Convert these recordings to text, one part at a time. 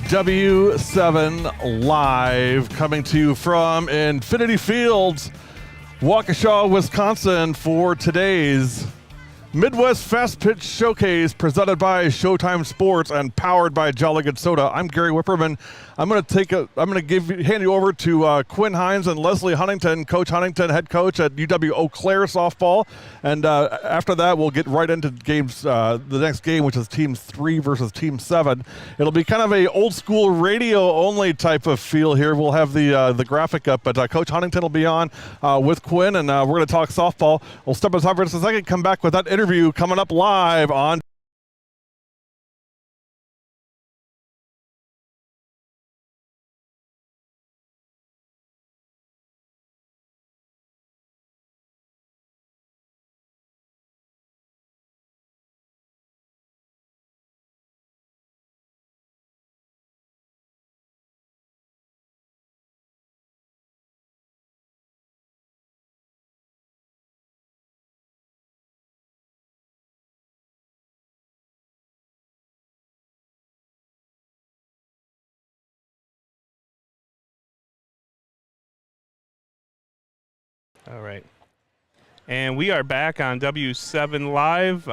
W7 Live coming to you from Infinity Fields, Waukesha, Wisconsin for today's Midwest Fast Pitch Showcase presented by Showtime Sports and powered by Jolly Good Soda. I'm Gary Whipperman. I'm going to hand you over to Quinn Hines and Leslie Huntington, Coach Huntington, head coach at UW-Eau Claire softball. And after that, we'll get right into games. The next game, which is Team 3 versus Team 7. It'll be kind of a old school radio only type of feel here. We'll have the graphic up, but Coach Huntington will be on with Quinn, and we're going to talk softball. We'll step aside for just a second, come back with that interview coming up live on All right. And we are back on W7 Live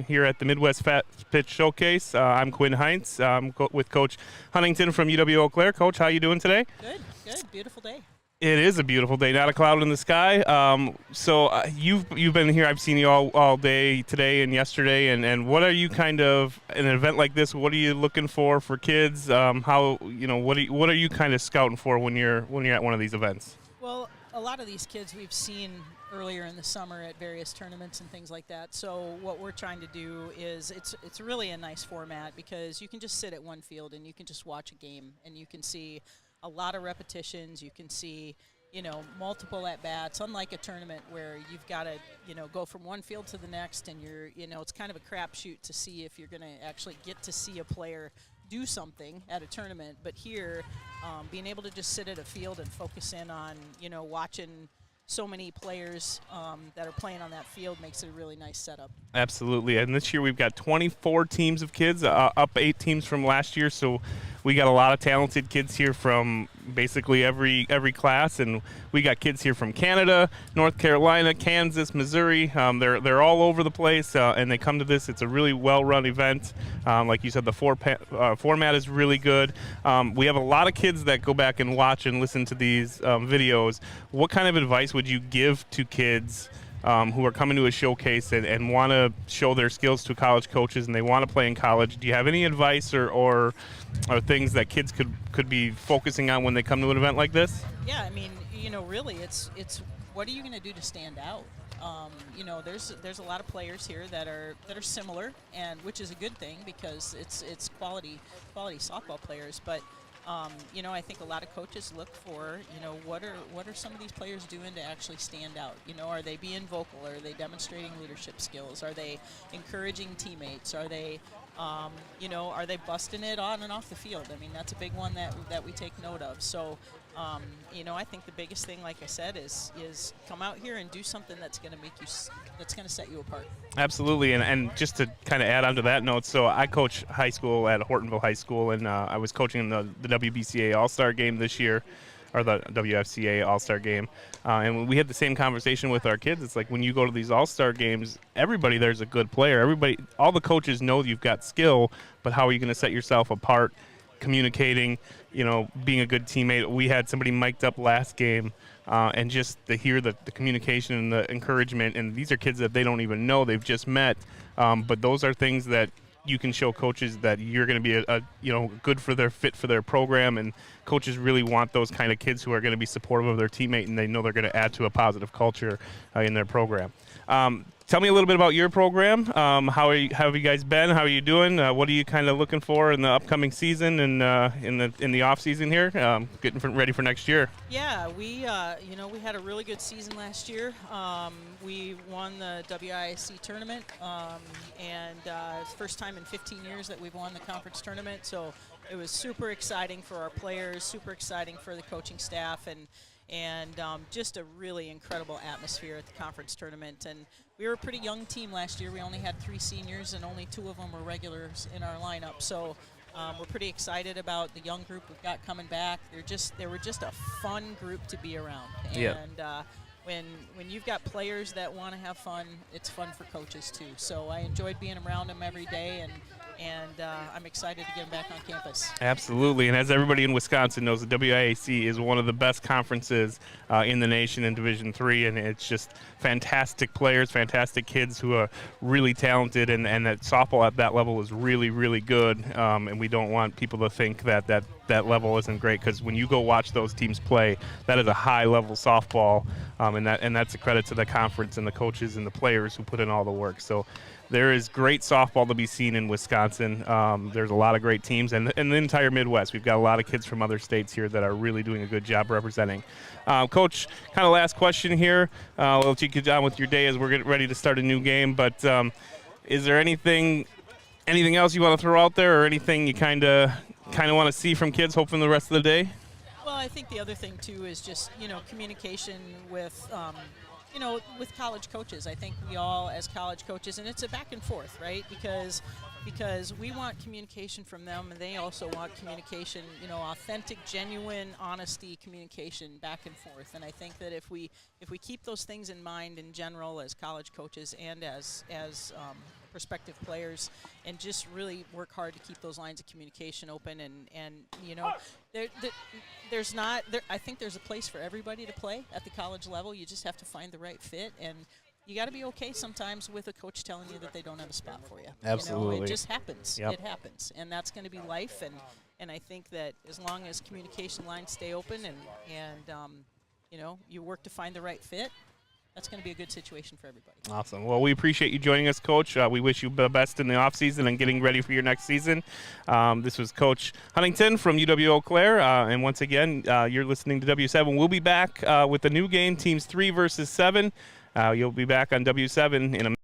here at the Midwest Fast Pitch Showcase. I'm Quinn Hines. I'm with Coach Huntington from UW-Eau Claire. Coach, how you doing today? Good. Beautiful day. It is a beautiful day, not a cloud in the sky. You've been here. I've seen you all day today and yesterday. And what are you kind of an event like this? What are you looking for kids? What are you kind of scouting for when you're at one of these events? Well, a lot of these kids we've seen earlier in the summer at various tournaments and things like that. So what we're trying to do is it's really a nice format because you can just sit at one field and you can just watch a game and you can see a lot of repetitions. You can see, multiple at-bats, unlike a tournament where you've got to, go from one field to the next and it's kind of a crapshoot to see if you're going to actually get to see a player do something at a tournament. But here, being able to just sit at a field and focus in on, watching so many players that are playing on that field makes it a really nice setup. Absolutely. And this year we've got 24 teams of kids, up 8 teams from last year. So we got a lot of talented kids here from basically every class, and we got kids here from Canada, North Carolina, Kansas, Missouri. They're all over the place, and they come to this. It's a really well-run event. Like you said, the format is really good. We have a lot of kids that go back and watch and listen to these videos. What kind of advice would you give to kids who are coming to a showcase and want to show their skills to college coaches and they want to play in college? Do you have any advice or things that kids could be focusing on when they come to an event like this? Yeah, I mean, really it's what are you going to do to stand out? There's a lot of players here that are similar, and which is a good thing because it's quality softball players, but I think a lot of coaches look for, what are some of these players doing to actually stand out? Are they being vocal? Are they demonstrating leadership skills? Are they encouraging teammates? Are they, are they busting it on and off the field? I mean, that's a big one that we take note of. So, I think the biggest thing, like I said, is come out here and do something that's going to set you apart. Absolutely, and just to kind of add on to that note, so I coach high school at Hortonville High School, and I was coaching the WBCA All-Star Game this year, or the WFCA All-Star Game, and we had the same conversation with our kids. It's like when you go to these All-Star Games, everybody there's a good player. All the coaches know you've got skill, but how are you going to set yourself apart? Communicating, being a good teammate. We had somebody mic'd up last game, and just to hear the communication and the encouragement, and these are kids that they don't even know, they've just met, but those are things that you can show coaches that you're going to be a good for their fit for their program, and coaches really want those kind of kids who are going to be supportive of their teammate and they know they're going to add to a positive culture in their program. Tell me a little bit about your program. How have you guys been? How are you doing? What are you kind of looking for in the upcoming season and in the off season here, getting ready for next year? Yeah, we had a really good season last year. We won the WIAC tournament, and it's the first time in 15 years that we've won the conference tournament. So It was super exciting for our players, super exciting for the coaching staff, and just a really incredible atmosphere at the conference tournament. And we were a pretty young team last year. We only had 3 seniors, and only 2 of them were regulars in our lineup. So we're pretty excited about the young group we've got coming back. They were just a fun group to be around. And when you've got players that want to have fun, it's fun for coaches too. So I enjoyed being around them every day, and I'm excited to get them back on campus. Absolutely, and as everybody in Wisconsin knows, the WIAC is one of the best conferences in the nation in Division III, and it's just fantastic players, fantastic kids who are really talented, and that softball at that level is really, really good, and we don't want people to think that level isn't great, because when you go watch those teams play, that is a high-level softball, and that's a credit to the conference and the coaches and the players who put in all the work. So there is great softball to be seen in Wisconsin. There's a lot of great teams, and the entire Midwest. We've got a lot of kids from other states here that are really doing a good job representing. Coach, kind of last question here. We'll let you get on with your day as we're getting ready to start a new game. But is there anything else you want to throw out there, or anything you kind of want to see from kids, hoping the rest of the day? Well, I think the other thing too is just communication with. With college coaches. I think we all, as college coaches, and it's a back and forth, right? Because we want communication from them, and they also want communication, authentic, genuine, honesty communication back and forth. And I think that if we keep those things in mind in general as college coaches and as prospective players, and just really work hard to keep those lines of communication open, I think there's a place for everybody to play at the college level. You just have to find the right fit, and you got to be okay sometimes with a coach telling you that they don't have a spot for you. Absolutely. It just happens. Yep. It happens, and that's going to be life. And I think that as long as communication lines stay open and you work to find the right fit, that's going to be a good situation for everybody. Awesome. Well, we appreciate you joining us, Coach. We wish you the best in the offseason and getting ready for your next season. This was Coach Huntington from UW-Eau Claire. And once again, you're listening to W7. We'll be back with the new game, Teams 3 versus 7. You'll be back on W7 in a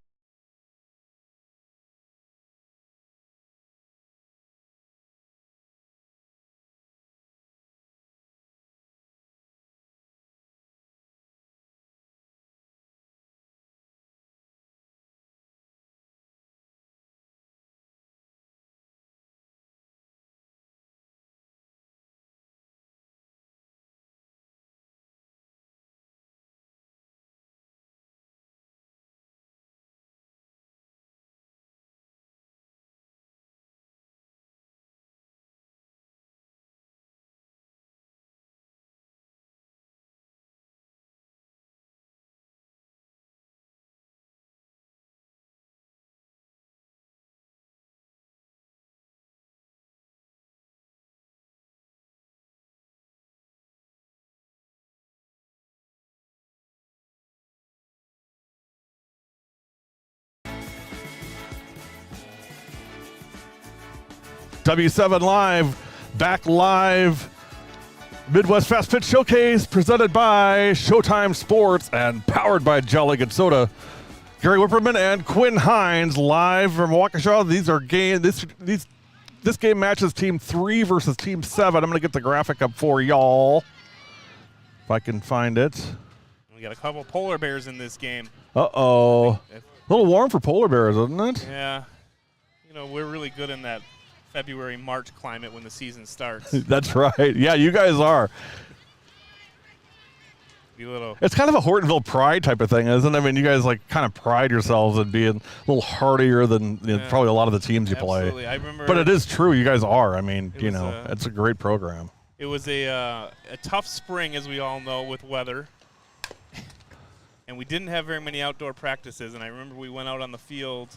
W7 Live, back live. Midwest Fast Pitch Showcase presented by Showtime Sports and powered by Jolly Good Soda. Gary Whipperman and Quinn Hines live from Waukesha. These are this game matches Team 3 versus Team 7. I'm going to get the graphic up for y'all if I can find it. We got a couple polar bears in this game. Uh-oh. A little warm for polar bears, isn't it? Yeah. We're really good in that February, March climate when the season starts. That's right. Yeah, you guys are. It's kind of a Hortonville pride type of thing, isn't it? I mean, you guys kind of pride yourselves in being a little hardier than probably a lot of the teams you absolutely. play. I remember, but it is true. You guys are. I mean, it's a great program. It was a tough spring, as we all know, with weather. And we didn't have very many outdoor practices. And I remember we went out on the field.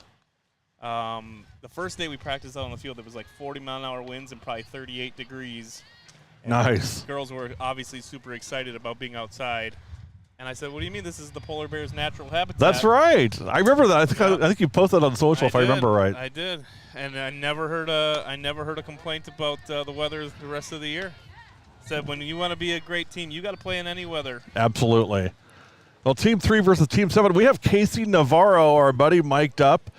The first day we practiced out on the field, it was like 40-mile-an-hour winds and probably 38 degrees. And nice. The girls were obviously super excited about being outside. And I said, "What do you mean this is the polar bear's natural habitat?" That's right. I remember that. I think you posted on social, if I remember right. I did. And I never heard a complaint about the weather the rest of the year. Said when you want to be a great team, you got to play in any weather. Absolutely. Well, Team 3 versus Team 7. We have Casey Navarro, our buddy, mic'd up.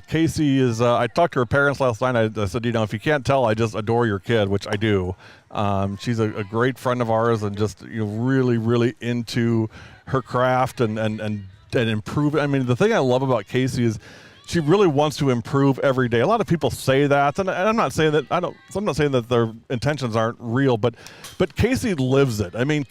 Casey is, I talked to her parents last night. I said, if you can't tell, I just adore your kid, which I do. She's a great friend of ours and just really, really into her craft and improve. I mean, the thing I love about Casey is she really wants to improve every day. A lot of people say that, and I'm not saying that I'm not saying that their intentions aren't real, but Casey lives it. I mean,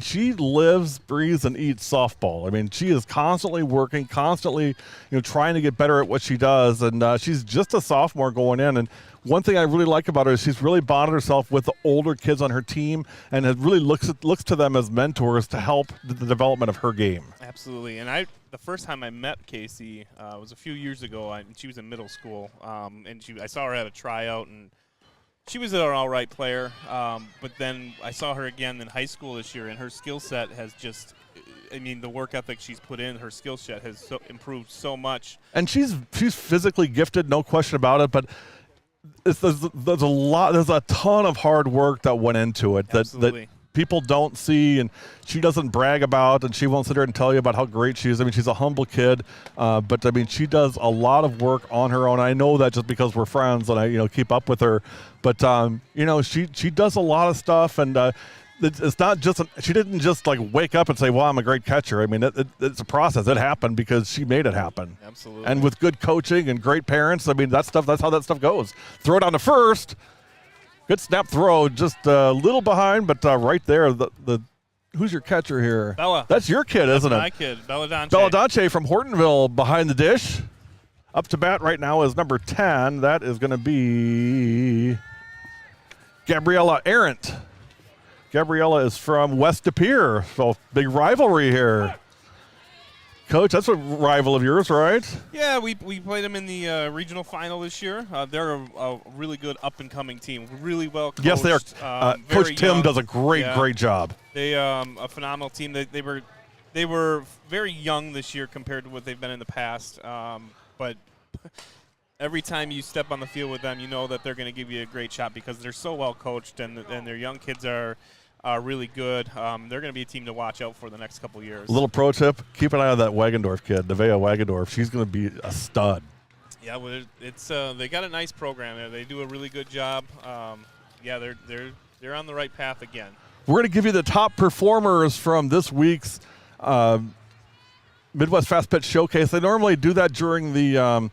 she lives, breathes, and eats softball. I mean, she is constantly working, constantly, trying to get better at what she does, and she's just a sophomore going in. And one thing I really like about her is she's really bonded herself with the older kids on her team, and it really looks to them as mentors to help the development of her game. Absolutely, and the first time I met Casey was a few years ago. She was in middle school, and I saw her at a tryout, and she was an all right player. But then I saw her again in high school this year, and her skill set has just. I mean, the work ethic she's put in, her skill set has improved so much. And she's physically gifted, no question about it. But there's a ton of hard work that went into it that people don't see, and she doesn't brag about, and she won't sit there and tell you about how great she is. I mean, she's a humble kid, but I mean, she does a lot of work on her own. I know that just because we're friends and I keep up with her, but she does a lot of stuff, and it's not just she didn't just like wake up and say, well, I'm a great catcher. I mean, it's a process. It happened because she made it happen. Absolutely. And with good coaching and great parents, I mean, that's how that stuff goes. Throw it on to first. Good snap throw, just a little behind, but right there. Who's your catcher here? Bella. That's your kid, isn't it? My kid, Bella Dante. Bella Dante from Hortonville behind the dish. Up to bat right now is number 10. That is going to be Gabriella Arendt. Gabriella is from West De Pere, so big rivalry here. Coach, that's a rival of yours, right? Yeah, we played them in the regional final this year. They're a really good up-and-coming team, really well coached. Yes, they are. Coach Tim does a great job. They a phenomenal team. They were very young this year compared to what they've been in the past, but every time you step on the field with them, you know that they're going to give you a great shot because they're so well coached and their young kids are really good. They're going to be a team to watch out for the next couple years. A little pro tip, keep an eye on that Wagendorf kid, Nevaeh Wagendorf. She's going to be a stud. Yeah, well, they got a nice program there. They do a really good job. Yeah, they're on the right path again. We're going to give you the top performers from this week's Midwest Fast Pitch Showcase. They normally do that during the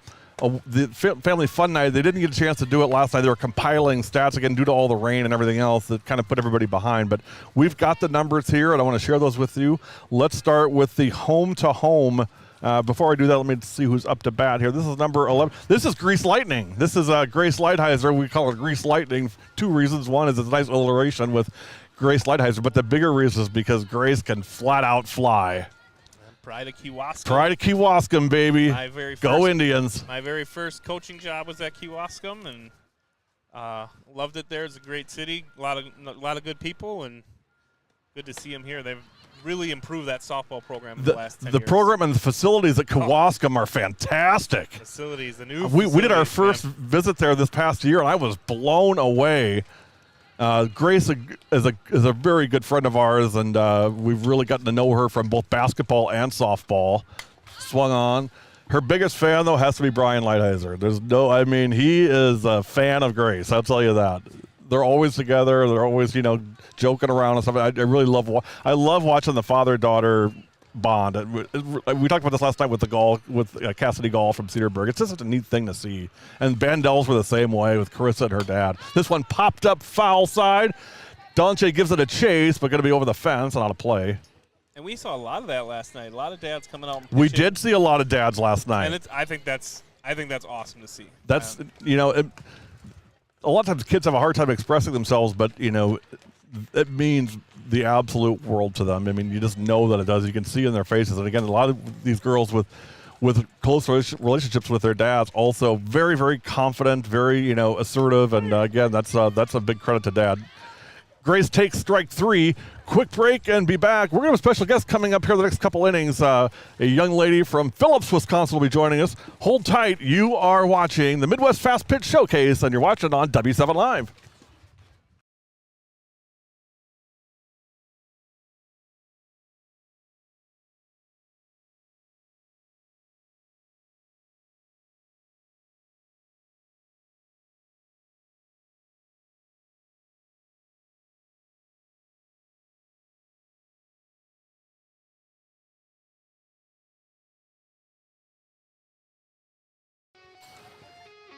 family fun night. They didn't get a chance to do it last night. They were compiling stats again due to all the rain and everything else that kind of put everybody behind. But we've got the numbers here, and I want to share those with you. Let's start with the home-to-home. Before I do that, let me see who's up to bat here. This is number 11. This is Grease Lightning. This is Grace Lighthizer. We call it Grease Lightning. Two reasons. One is it's a nice alliteration with Grace Lighthizer, but the bigger reason is because Grace can flat-out fly. Pride of Kewaskum. Pride of Kewaskum, baby. Go Indians. My very first coaching job was at Kewaskum, and loved it there. It's a great city, a lot of good people, and good to see them here. They've really improved that softball program in the last 10 years. The program and the facilities at Kewaskum are fantastic. The new we did our first visit there this past year, and I was blown away. Grace is a very good friend of ours, and we've really gotten to know her from both basketball and softball. Swung on. Her biggest fan, though, has to be Brian Lighthizer. He is a fan of Grace. I'll tell you that. They're always together. They're always, joking around and stuff. I really love watching the father-daughter bond. We talked about this last night with Cassidy Gall from Cedarburg. It's just such a neat thing to see. And Bandells were the same way with Carissa and her dad. This one popped up foul side. Dante gives it a chase, but going to be over the fence and out of play. And we saw a lot of that last night. A lot of dads coming out and pitching. We did see a lot of dads last night. And I think that's awesome to see. That's a lot of times kids have a hard time expressing themselves, but it means the absolute world to them. I mean, you just know that it does. You can see in their faces. And again, a lot of these girls with close relationships with their dads, also very, very confident, very assertive, and again, that's a big credit to Dad. Grace takes strike 3. Quick break and be back. We're going to have a special guest coming up here the next couple innings. A young lady from Phillips, Wisconsin will be joining us. Hold tight. You are watching the Midwest Fast Pitch Showcase, and you're watching on W7 Live.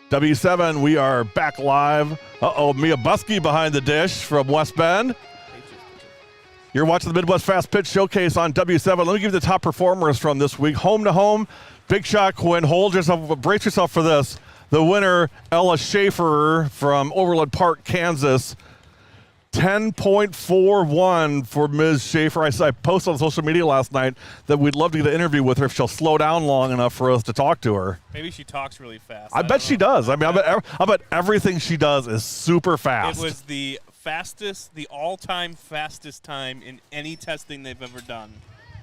W7, we are back live. Uh-oh, Mia Buskey behind the dish from West Bend. You're watching the Midwest Fast Pitch Showcase on W7. Let me give you the top performers from this week. Home to home, big shot win. Hold yourself, brace yourself for this. The winner, Ella Schaefer from Overland Park, Kansas. 10.41 for Ms. Schaefer. I posted on social media last night that we'd love to get an interview with her if she'll slow down long enough for us to talk to her. Maybe she talks really fast. I bet she does. I mean, I bet everything she does is super fast. It was the fastest, the all-time fastest time in any testing they've ever done.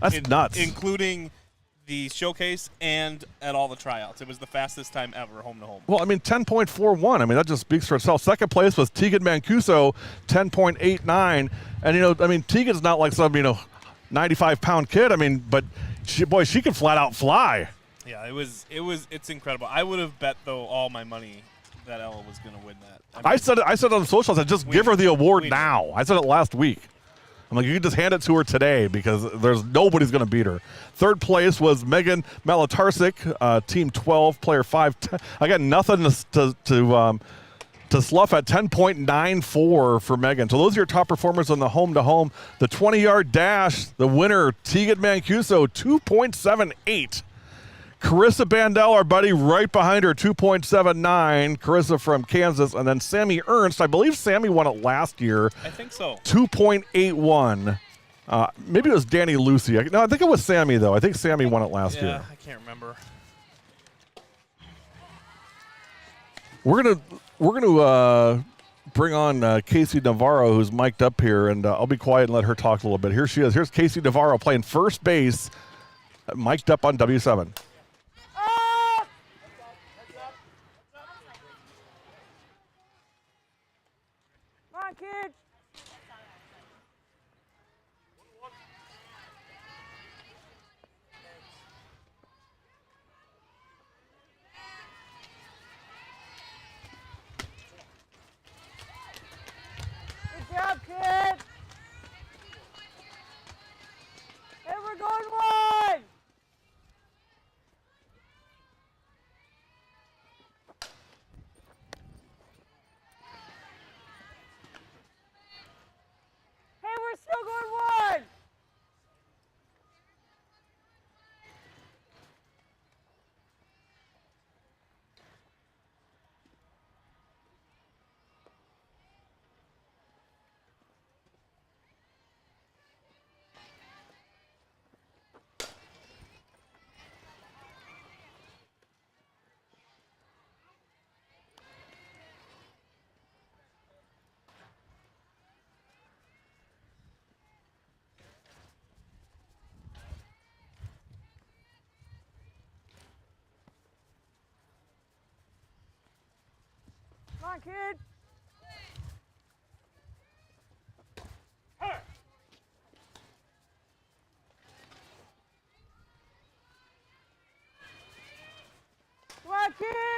That's nuts. Including the showcase and at all the tryouts. It was the fastest time ever, home to home. Well, I mean, 10.41. I mean, that just speaks for itself. Second place was Tegan Mancuso, 10.89. And, you know, I mean, Tegan's not like some, 95-pound kid. I mean, but, she can flat out fly. Yeah, it's incredible. I would have bet, though, all my money that Ella was going to win that. I said it on social. I said, just give her the award now. I said it last week. I'm like, you can just hand it to her today because nobody's going to beat her. Third place was Megan Malatarsik, Team 12, Player 5. I got nothing to slough at. 10.94 for Megan. So those are your top performers on the home-to-home. The 20-yard dash, the winner, Tegan Mancuso, 2.78. Carissa Bandel, our buddy, right behind her, 2.79. Carissa from Kansas. And then Sammy Ernst. I believe Sammy won it last year. I think so. 2.81. Maybe it was Danny Lucy. I think it was Sammy, though. I think Sammy won it last year. Yeah, I can't remember. We're gonna bring on Casey Navarro, who's mic'd up here, and I'll be quiet and let her talk a little bit. Here she is. Here's Casey Navarro playing first base, mic'd up on W7. Kids. Good job, kids. Hey, we're going one. We're still going one. Come on, kid. Come on, kid.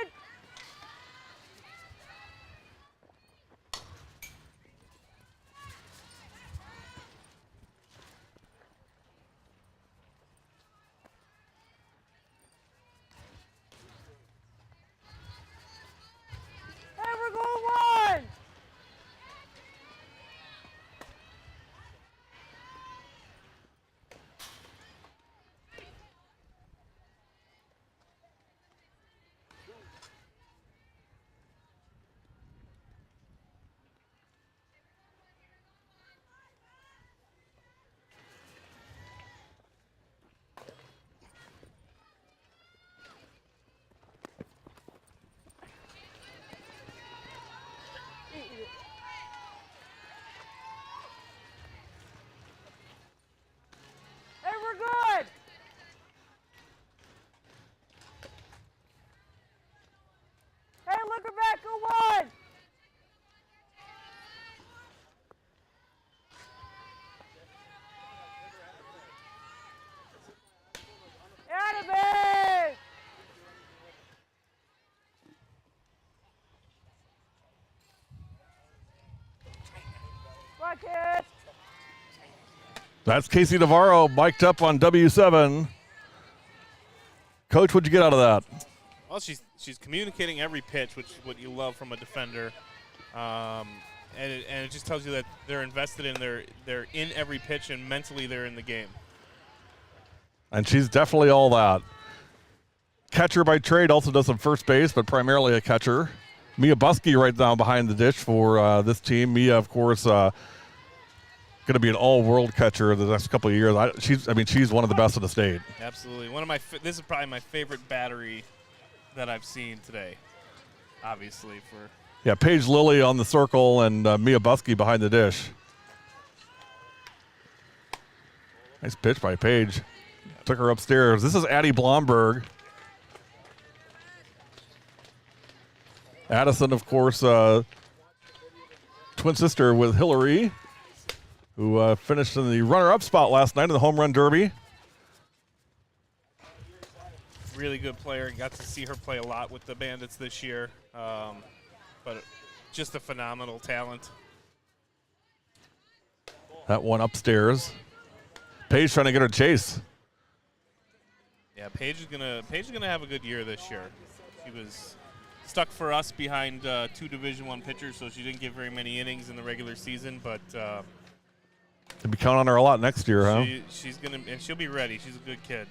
That's Casey Navarro mic'd up on W7. Coach, what'd you get out of that? Well, she's communicating every pitch, which is what you love from a defender, and it just tells you that they're invested in they're in every pitch and mentally they're in the game. And she's definitely all that. Catcher by trade, also does some first base, but primarily a catcher. Mia Buskey right down behind the dish for this team. Mia, of course, going to be an all-world catcher the next couple of years. She's one of the best in the state. Absolutely. This is probably my favorite battery that I've seen today, obviously. Yeah, Paige Lilly on the circle and Mia Buskey behind the dish. Nice pitch by Paige. Took her upstairs. This is Addie Blomberg. Addison, of course, twin sister with Hillary, who finished in the runner-up spot last night in the home run derby. Really good player. Got to see her play a lot with the Bandits this year, but just a phenomenal talent. That one upstairs. Paige trying to get her chase. Yeah, Paige is gonna have a good year this year. She was stuck for us behind two Division I pitchers, so she didn't get very many innings in the regular season. But they'll be counting on her a lot next year, huh? She'll be ready. She's a good kid.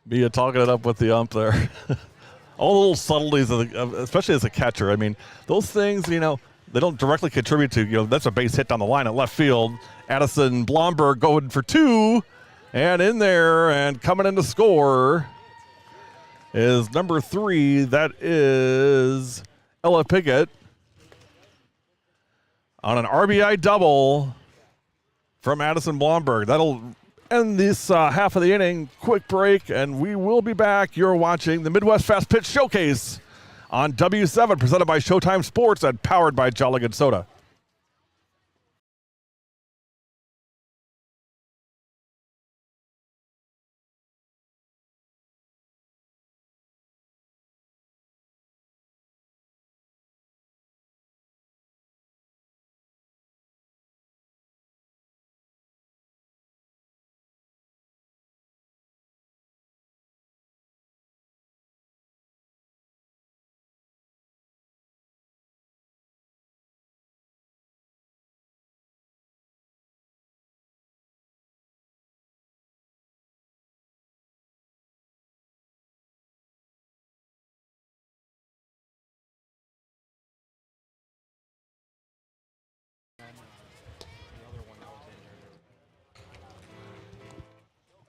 Mia talking it up with the ump there. All the little subtleties, especially as a catcher. I mean, those things, they don't directly contribute to, that's a base hit down the line at left field. Addison Blomberg going for two. And in there and coming in to score is number 3. That is Ella Pickett on an RBI double from Addison Blomberg. That'll end this half of the inning. Quick break, and we will be back. You're watching the Midwest Fast Pitch Showcase on W7, presented by Showtime Sports and powered by Jolly Good Soda.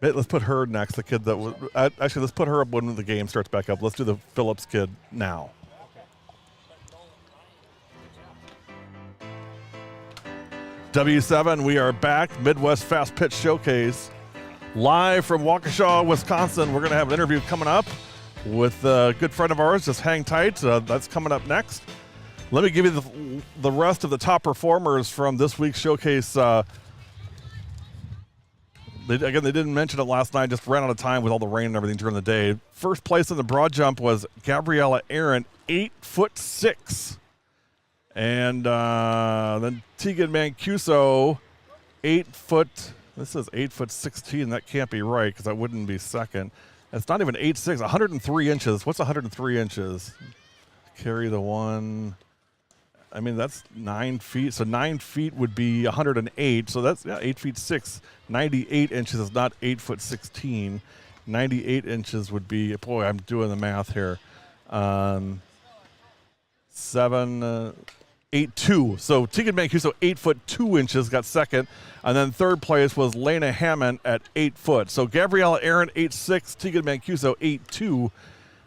Let's put her next, the kid that was... Actually, let's put her up when the game starts back up. Let's do the Phillips kid now. W7, we are back. Midwest Fast Pitch Showcase. Live from Waukesha, Wisconsin. We're going to have an interview coming up with a good friend of ours. Just hang tight. That's coming up next. Let me give you the rest of the top performers from this week's showcase. They didn't mention it last night. Just ran out of time with all the rain and everything during the day. First place in the broad jump was Gabriella Aaron, 8'6". And then Tegan Mancuso, 8 foot. This is 8'16". That can't be right because that wouldn't be second. It's not even 8'6", 103 inches. What's 103 inches? Carry the one. I mean, that's 9 feet. So 9 feet would be 108. So that's 8'6". 98 inches is not 8'16". 98 inches would be, boy, I'm doing the math here. 8'2". So Tegan Mancuso, 8'2", got second. And then third place was Lena Hammond at 8 foot. So Gabriella Aaron, 8'6", Tegan Mancuso, 8'2",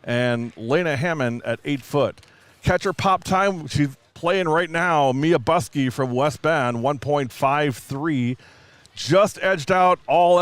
and Lena Hammond at 8 foot. Catcher pop time, she's playing right now, Mia Buskey from West Bend, 1.53. Just edged out all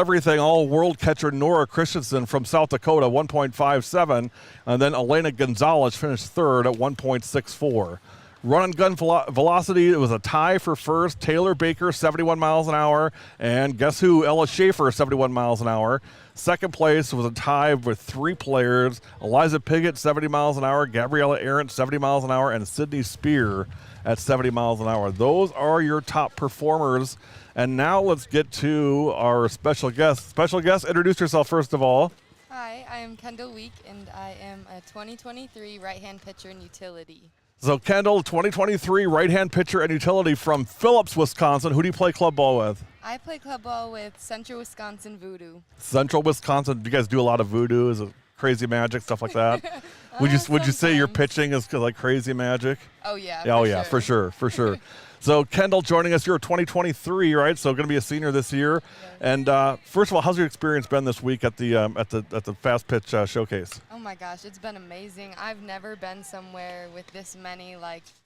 world catcher Nora Christensen from South Dakota, 1.57. And then Elena Gonzalez finished third at 1.64. Run and gun velocity, it was a tie for first. Taylor Baker, 71 miles an hour. And guess who? Ella Schaefer, 71 miles an hour. Second place was a tie with 3 players. Eliza Piggott, 70 miles an hour. Gabriella Arendt, 70 miles an hour. And Sydney Spear at 70 miles an hour. Those are your top performers. And now let's get to our special guest. Special guest, introduce yourself first of all. Hi, I am Kendall Week, and I am a 2023 right-hand pitcher in utility. So Kendall, 2023 right-hand pitcher and utility from Phillips, Wisconsin. Who do you play club ball with? I play club ball with Central Wisconsin Voodoo. Central Wisconsin. Do you guys do a lot of voodoo? Is it crazy magic, stuff like that? Would you say your pitching is like crazy magic? Oh yeah. For sure. So Kendall joining us here, 2023, right? So going to be a senior this year. Yes. And first of all, how's your experience been this week at the fast pitch showcase? Oh my gosh, it's been amazing. I've never been somewhere with this many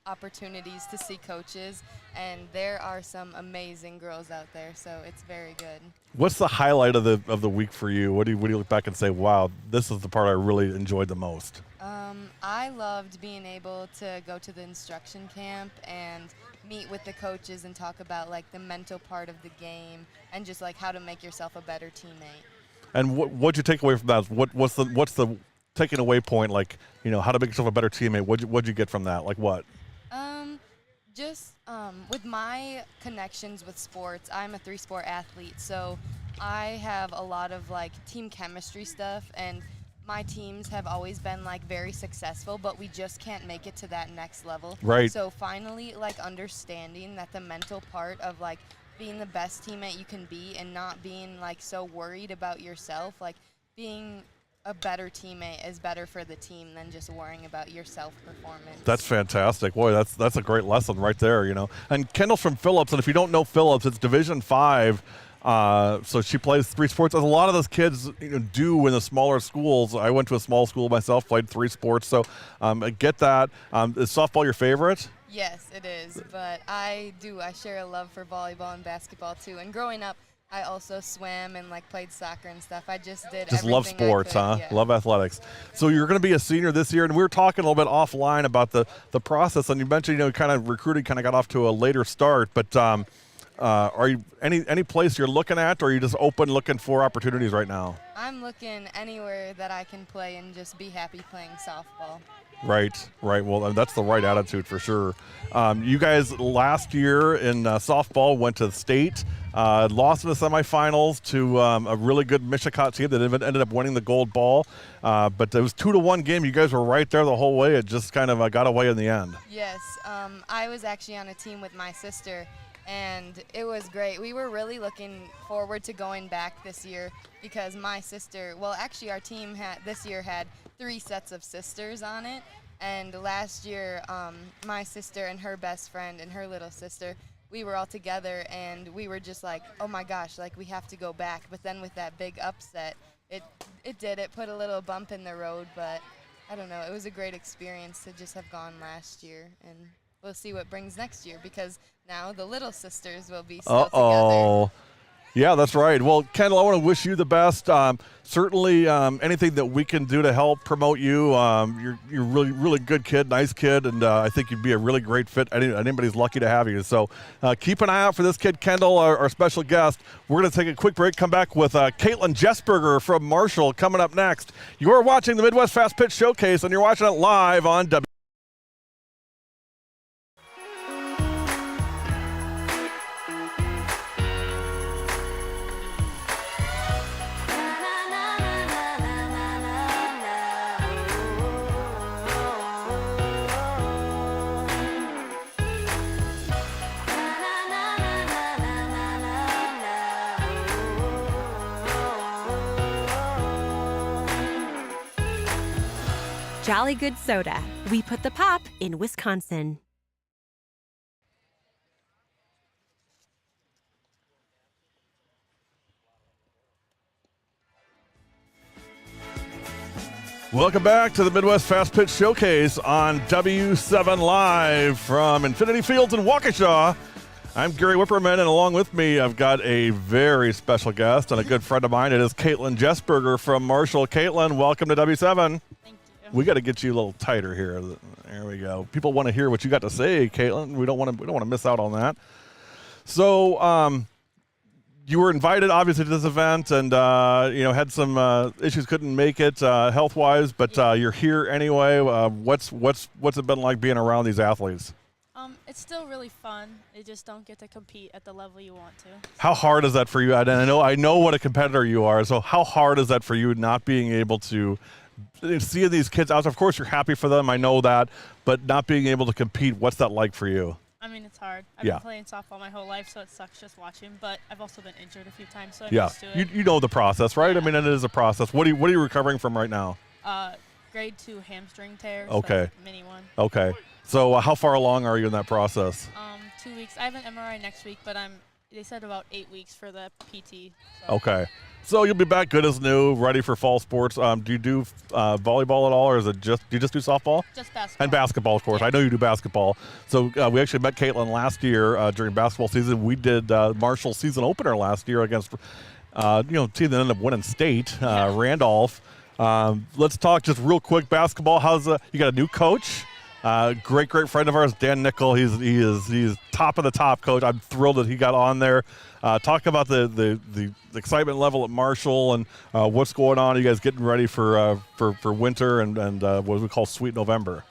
opportunities to see coaches, and there are some amazing girls out there. So it's very good. What's the highlight of the week for you? What do you look back and say, wow, this is the part I really enjoyed the most? I loved being able to go to the instruction camp and meet with the coaches and talk about the mental part of the game and just how to make yourself a better teammate. And what'd you take away from that? What's the taking away point? How to make yourself a better teammate. What'd you get from that? What? With my connections with sports, I'm a 3-sport athlete, so I have a lot of team chemistry stuff, and my teams have always been very successful, but we just can't make it to that next level. Right. So finally understanding that the mental part of being the best teammate you can be and not being so worried about yourself, being a better teammate is better for the team than just worrying about your self-performance. That's fantastic. Boy, that's a great lesson right there, And Kendall's from Phillips, and if you don't know Phillips, it's Division 5. So she plays 3 sports, as a lot of those kids do in the smaller schools. I went to a small school myself, played 3 sports, so I get that. Is softball your favorite? Yes, it is, but I share a love for volleyball and basketball too. And growing up, I also swam and played soccer and stuff. I just did just love sports, huh? Yeah. Love athletics. So you're going to be a senior this year, and we were talking a little bit offline about the process, and you mentioned kind of recruiting kind of got off to a later start, but are you any place you're looking at, or are you just open looking for opportunities right now? I'm looking anywhere that I can play and just be happy playing softball. Right. Well, that's the right attitude for sure. You guys last year in softball went to state, lost in the semifinals to a really good Mishicot team that ended up winning the gold ball. But it was 2-1 game. You guys were right there the whole way. It just kind of got away in the end. Yes. I was actually on a team with my sister, and it was great. We were really looking forward to going back this year because my sister, our team this year had 3 sets of sisters on it. And last year, my sister and her best friend and her little sister, we were all together, and we were just oh my gosh, we have to go back. But then with that big upset, it put a little bump in the road, but I don't know. It was a great experience to just have gone last year, and we'll see what brings next year because now the little sisters will be still together. Yeah, that's right. Well, Kendall, I want to wish you the best. Certainly, anything that we can do to help promote you. You're really, really good kid, nice kid, and I think you'd be a really great fit. Anybody's lucky to have you. So keep an eye out for this kid, Kendall, our special guest. We're going to take a quick break, come back with Caitlyn Jessberger from Marshall coming up next. You're watching the Midwest Fast Pitch Showcase, and you're watching it live on W. Jolly Good Soda. We put the pop in Wisconsin. Welcome back to the Midwest Fast Pitch Showcase on W7 Live from Infinity Fields in Waukesha. I'm Gary Whipperman, and along with me, I've got a very special guest and a good friend of mine. It is Caitlyn Jessberger from Marshall. Caitlyn, welcome to W7. Thank you. We got to get you a little tighter here. There we go. People want to hear what you got to say, Caitlyn. We don't want to miss out on that. So, you were invited, obviously, to this event, and had some issues, couldn't make it health-wise, but you're here anyway. What's it been like being around these athletes? It's still really fun. You just don't get to compete at the level you want to. How hard is that for you? And I know what a competitor you are. So how hard is that for you, not being able to see these kids out? Of course, you're happy for them. I know that, but not being able to compete. What's that like for you? I mean, it's hard. I've been playing softball my whole life, so it sucks just watching. But I've also been injured a few times, so I'm used to it. You know the process, right? Yeah. I mean, it is a process. What are you recovering from right now? Grade 2 hamstring tear. Okay. So mini one. Okay. So how far along are you in that process? 2 weeks. I have an MRI next week, but they said about 8 weeks for the PT. So. Okay. So you'll be back good as new, ready for fall sports. Do you do volleyball at all, or do you just do softball? Just basketball. And basketball, of course. Yeah. I know you do basketball. So we actually met Caitlyn last year during basketball season. We did Marshall's season opener last year against, team that ended up winning state, Randolph. Let's talk just real quick basketball. You got a new coach? Great friend of ours, Dan Nickel. He's top of the top coach. I'm thrilled that he got on there. Talk about the excitement level at Marshall and what's going on. Are you guys getting ready for winter and what we call Sweet November?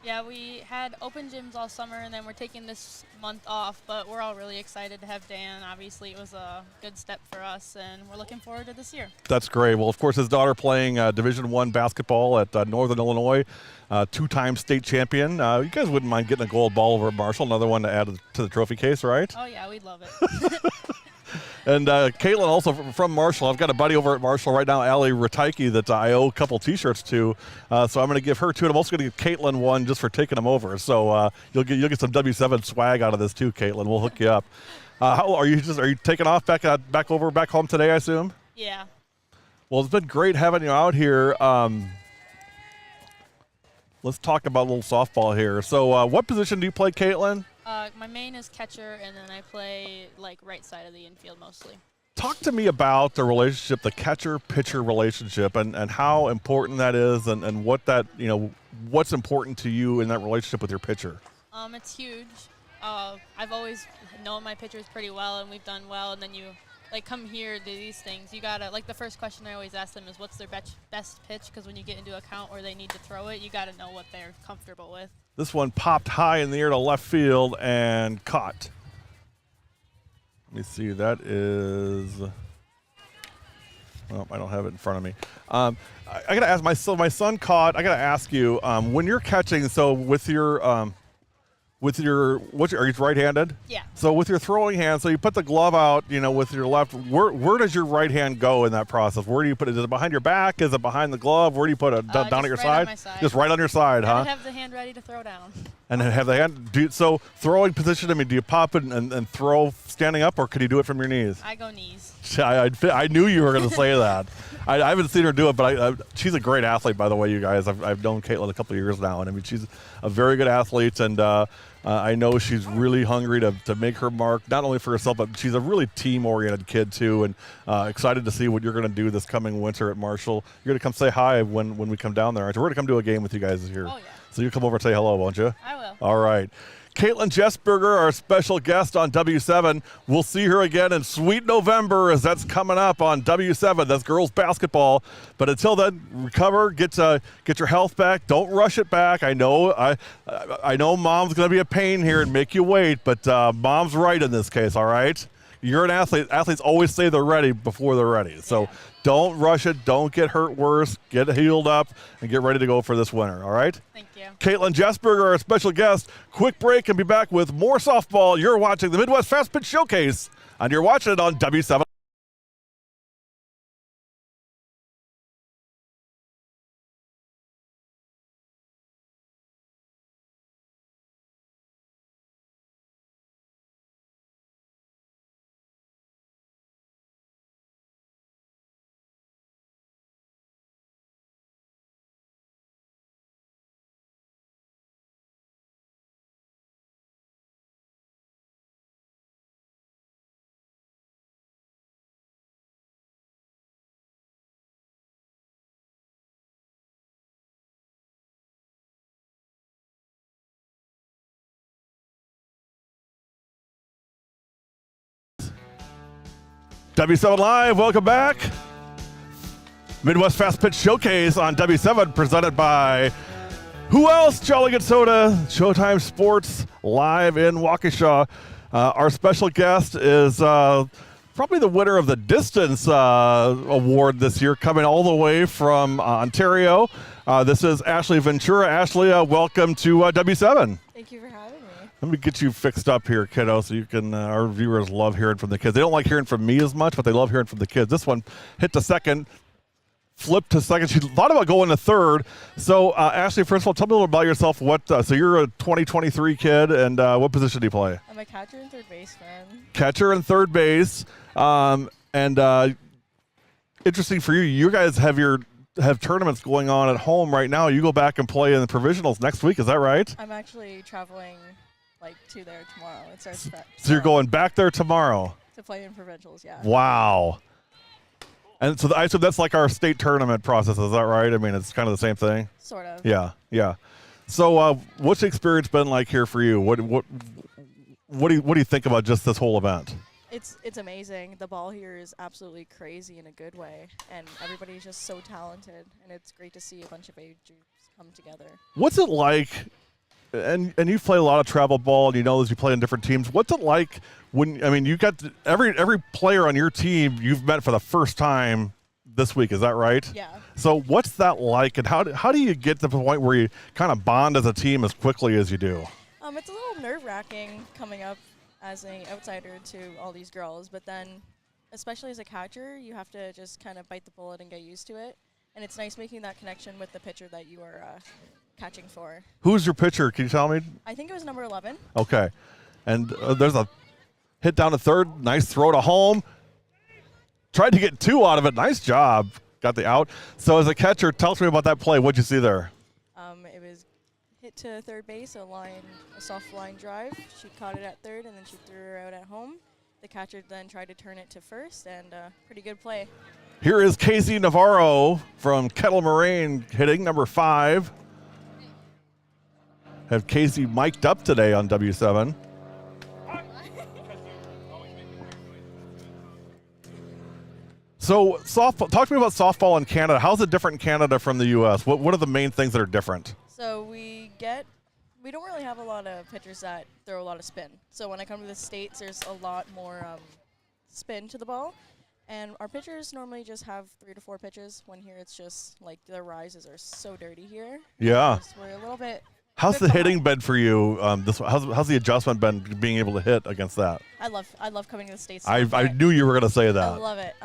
Yeah, we had open gyms all summer, and then we're taking this month off, but we're all really excited to have Dan. Obviously, it was a good step for us, and we're looking forward to this year. That's great. Well, of course, his daughter playing Division I basketball at Northern Illinois, two-time state champion. You guys wouldn't mind getting a gold ball over at Marshall, another one to add to the trophy case, right? Oh, yeah, we'd love it. And Caitlyn, also from Marshall. I've got a buddy over at Marshall right now, Allie Rataiki, that I owe a couple T-shirts to. So I'm going to give her two, and I'm also going to give Caitlyn one just for taking them over. So you'll get some W7 swag out of this too, Caitlyn. We'll hook you up. How are you? Are you taking off back home today? I assume. Yeah. Well, it's been great having you out here. Let's talk about a little softball here. So what position do you play, Caitlyn? My main is catcher, and then I play right side of the infield mostly. Talk to me about the relationship, the catcher-pitcher relationship, and how important that is, and what that what's important to you in that relationship with your pitcher. It's huge. I've always known my pitchers pretty well, and we've done well. And then you come here to these things. You gotta the first question I always ask them is what's their best pitch, because when you get into a count where they need to throw it, you gotta know what they're comfortable with. This one popped high in the air to left field and caught. Let me see. That is. Well, I don't have it in front of me. I gotta ask my son caught. I gotta ask you when you're catching. So with your are you right-handed? Yeah. So with your throwing hand, so you put the glove out, with your left. Where does your right hand go in that process? Where do you put it? Is it behind your back? Is it behind the glove? Where do you put it? Down at your right side? on my side? Just right on your side, huh? I have the hand ready to throw down. And then have the hand. So throwing position. I mean, do you pop it and throw standing up, or could you do it from your knees? I go knees. I knew you were going to say that. I haven't seen her do it, but she's a great athlete, by the way, you guys. I've known Caitlyn a couple of years now, and I mean, she's a very good athlete, and I know she's really hungry to make her mark, not only for herself, but she's a really team-oriented kid, too, and excited to see what you're going to do this coming winter at Marshall. You're going to come say hi when we come down there. We're going to come do a game with you guys here. Oh, yeah. So you come over and say hello, won't you? I will. All right. Caitlyn Jessberger, our special guest on W7. We'll see her again in Sweet November, as that's coming up on W7. That's girls basketball. But until then, recover, get your health back. Don't rush it back. I know Mom's going to be a pain here and make you wait, but Mom's right in this case, all right? You're an athlete. Athletes always say they're ready before they're ready. So don't rush it. Don't get hurt worse. Get healed up and get ready to go for this winter, all right? Thank you. Caitlyn Jessberger, our special guest. Quick break and be back with more softball. You're watching the Midwest Fast Pitch Showcase, and you're watching it on W7. W7 Live, welcome back. Midwest Fast Pitch Showcase on W7, presented by who else? Jolly Good Soda, Showtime Sports, live in Waukesha. Our special guest is probably the winner of the distance award this year, coming all the way from Ontario. This is Ashley Ventura. Ashley, welcome to W7. Thank you for having me. Let me get you fixed up here, kiddo, so you can. Our viewers love hearing from the kids. They don't like hearing from me as much, but they love hearing from the kids. This one hit to second, flipped to second. She thought about going to third. So, Ashley, first of all, tell me a little about yourself. So you're a 2023 kid, and what position do you play? I'm a catcher and third baseman. Catcher and third base. Interesting for you. You guys have tournaments going on at home right now. You go back and play in the provisionals next week. Is that right? I'm actually traveling to there tomorrow. It's our So you're going back there tomorrow to play in provincials, yeah. Wow. And so I assume that's like our state tournament process. Is that right? I mean, it's kind of the same thing. Sort of. Yeah. So what's the experience been like here for you? What do you think about just this whole event? It's amazing. The ball here is absolutely crazy in a good way, and everybody's just so talented, and it's great to see a bunch of age groups come together. What's it like? And you've played a lot of travel ball, and you know as you play in different teams. What's it like when you got every player on your team you've met for the first time this week? Is that right? Yeah. So what's that like, and how do you get to the point where you kind of bond as a team as quickly as you do? It's a little nerve-wracking coming up as an outsider to all these girls, but then especially as a catcher, you have to just kind of bite the bullet and get used to it. And it's nice making that connection with the pitcher that you are catching for. Who's your pitcher? Can you tell me? I think it was number 11. Okay. And there's a hit down to third. Nice throw to home. Tried to get two out of it. Nice job. Got the out. So as a catcher, tell me about that play. What'd you see there? It was hit to third base, a soft line drive. She caught it at third, and then she threw her out at home. The catcher then tried to turn it to first, and pretty good play. Here is Casey Navarro from Kendall Moraine hitting number 5. Have Casey mic'd up today on W7. So softball. Talk to me about softball in Canada. How's it different in Canada from the U.S.? What are the main things that are different? So we don't really have a lot of pitchers that throw a lot of spin. So when I come to the States, there's a lot more spin to the ball. And our pitchers normally just have 3 to 4 pitches. When here it's just like the rises are so dirty here. Yeah. We're a little bit. How's the hitting been for you? How's the adjustment been being able to hit against that? I love coming to the States. I knew you were going to say that. I love it.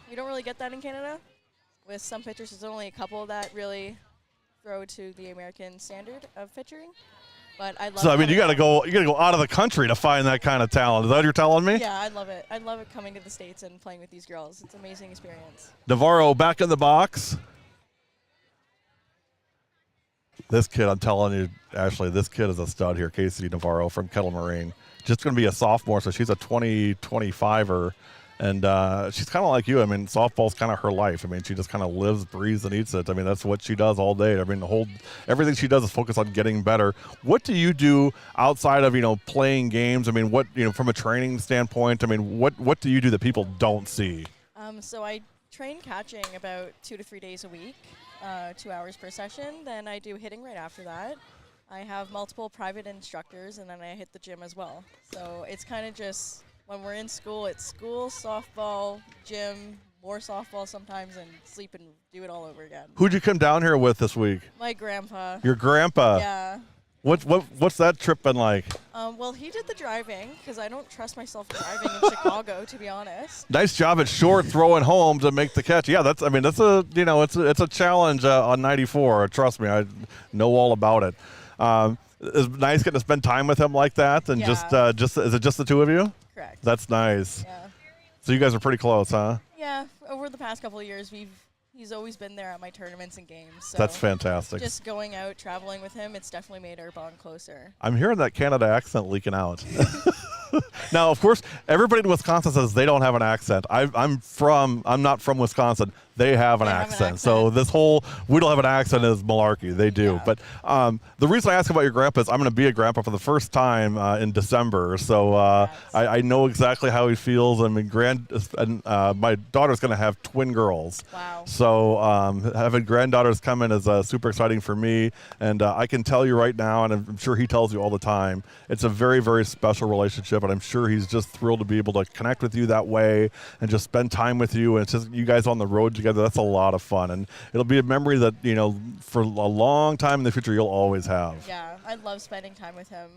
We don't really get that in Canada. With some pitchers, there's only a couple that really throw to the American standard of pitching. But I love. So I mean, you got to go out of the country to find that kind of talent. Is that what you're telling me? Yeah, I love it. I love it coming to the States and playing with these girls. It's an amazing experience. Navarro back in the box. This kid, I'm telling you, Ashley, this kid is a stud here. Casey Navarro from Kendall Moraine. Just going to be a sophomore, so she's a 25er. And she's kind of like you. I mean, softball's kind of her life. I mean, she just kind of lives, breathes, and eats it. I mean, that's what she does all day. I mean, everything she does is focus on getting better. What do you do outside of, playing games? I mean, what, from a training standpoint, I mean, what do you do that people don't see? So I train catching about 2 to 3 days a week, 2 hours per session. Then I do hitting right after that. I have multiple private instructors, and then I hit the gym as well. So it's kind of just... When we're in school, it's school, softball, gym, more softball sometimes, and sleep and do it all over again. Who'd you come down here with this week? My grandpa. Your grandpa? Yeah. What's that trip been like? Well, he did the driving because I don't trust myself driving in Chicago, to be honest. Nice job at short throwing home to make the catch. Yeah, that's a challenge on 94. Trust me, I know all about it. It's nice getting to spend time with him like that, and yeah. just is it just the two of you? Correct. That's nice. Yeah. So you guys are pretty close, huh? Yeah. Over the past couple of years, he's always been there at my tournaments and games. So that's fantastic. Just going out, traveling with him, it's definitely made our bond closer. I'm hearing that Canada accent leaking out. Now, of course, everybody in Wisconsin says they don't have an accent. I'm not from Wisconsin. They have an They have an accent. So this whole we don't have an accent is malarkey. They do. Yeah. But the reason I ask about your grandpa is I'm going to be a grandpa for the first time in December. So I know exactly how he feels. I mean, my daughter's going to have twin girls. Wow. So having granddaughters come in is super exciting for me. And I can tell you right now, and I'm sure he tells you all the time, it's a very, very special relationship. And I'm sure he's just thrilled to be able to connect with you that way and just spend time with you. And it's just you guys on the road together. That's a lot of fun. And it'll be a memory that, for a long time in the future, you'll always have. Yeah, I love spending time with him.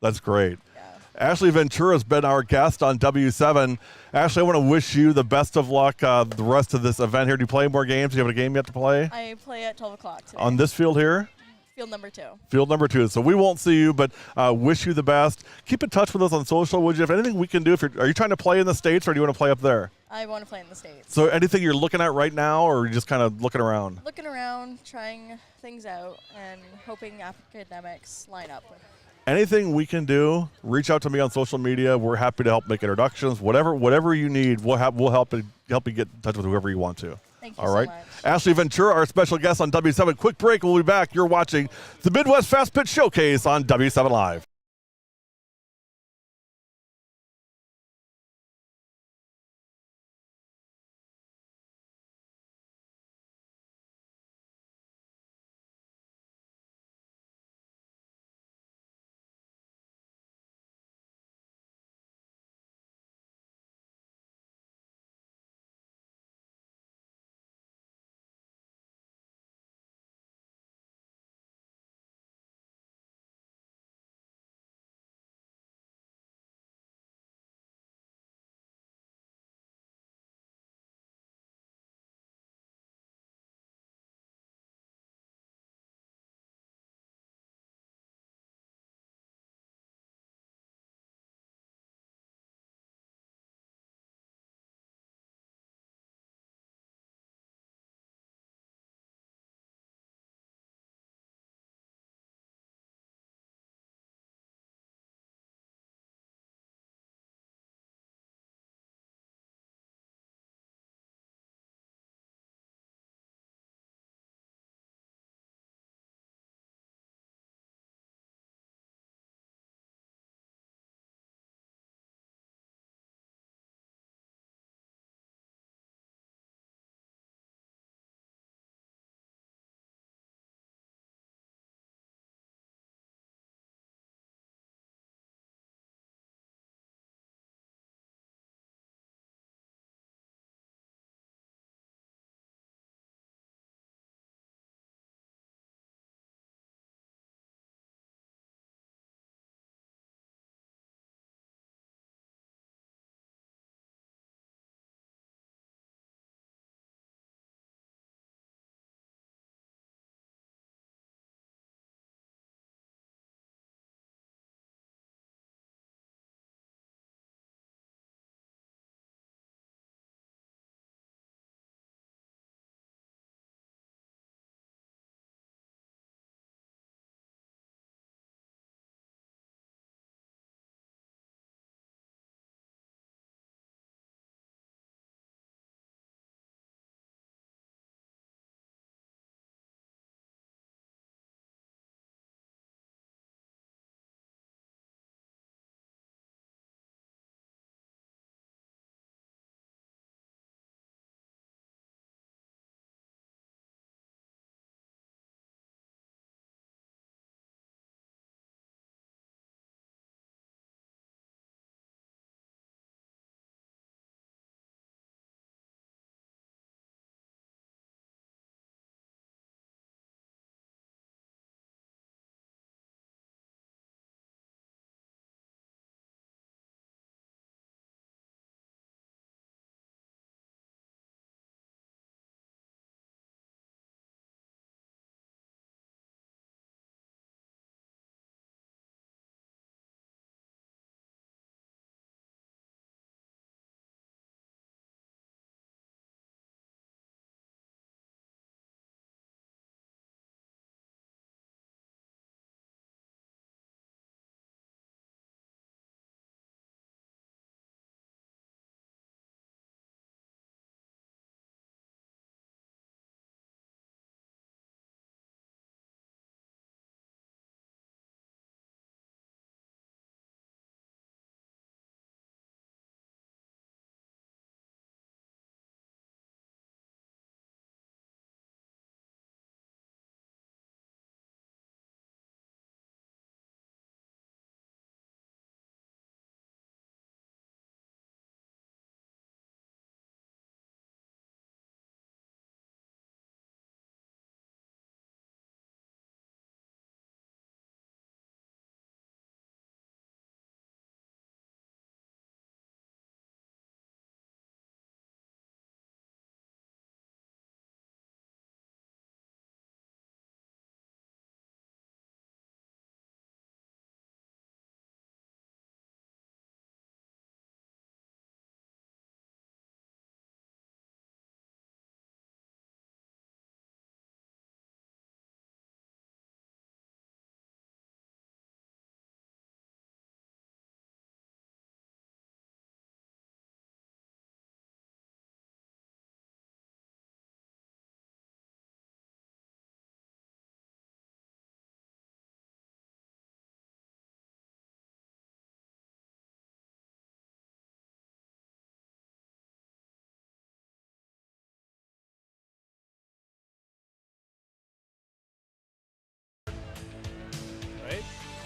That's great. Yeah. Ashley Ventura has been our guest on W7. Ashley, I want to wish you the best of luck the rest of this event here. Do you play more games? Do you have a game yet to play? I play at 12 o'clock today. On this field here? Field number 2. Field number 2. So we won't see you, but wish you the best. Keep in touch with us on social, would you? If anything we can do, are you trying to play in the States or do you want to play up there? I want to play in the States. So anything you're looking at right now, or are you just kind of looking around? Looking around, trying things out, and hoping academics line up. Anything we can do, reach out to me on social media. We're happy to help make introductions. Whatever you need, we'll help you get in touch with whoever you want to. Thank you All right. so much. Ashley Ventura, our special guest on W7. Quick break. We'll be back. You're watching the Midwest Fast Pitch Showcase on W7 Live.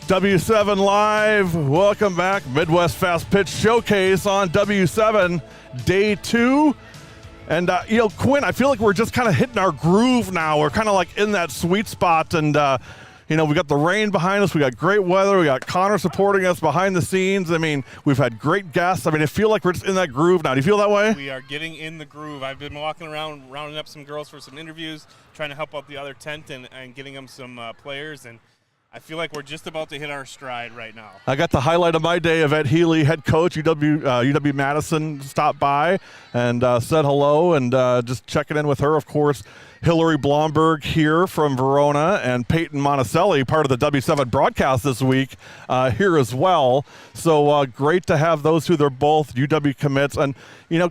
W7 Live, welcome back. Midwest Fast Pitch Showcase on W7, day 2. And, Quinn, I feel like we're just kind of hitting our groove now. We're kind of like in that sweet spot. And, we got the rain behind us. We got great weather. We got Connor supporting us behind the scenes. I mean, we've had great guests. I mean, I feel like we're just in that groove now. Do you feel that way? We are getting in the groove. I've been walking around, rounding up some girls for some interviews, trying to help out the other tent and getting them some players. And I feel like we're just about to hit our stride right now. I got the highlight of my day. Yvette Healy, head coach, UW-Madison, stopped by and said hello, and just checking in with her. Of course, Hillary Blomberg here from Verona, and Peyton Monticelli, part of the W7 broadcast this week, here as well. So great to have those two. They're both UW commits. And,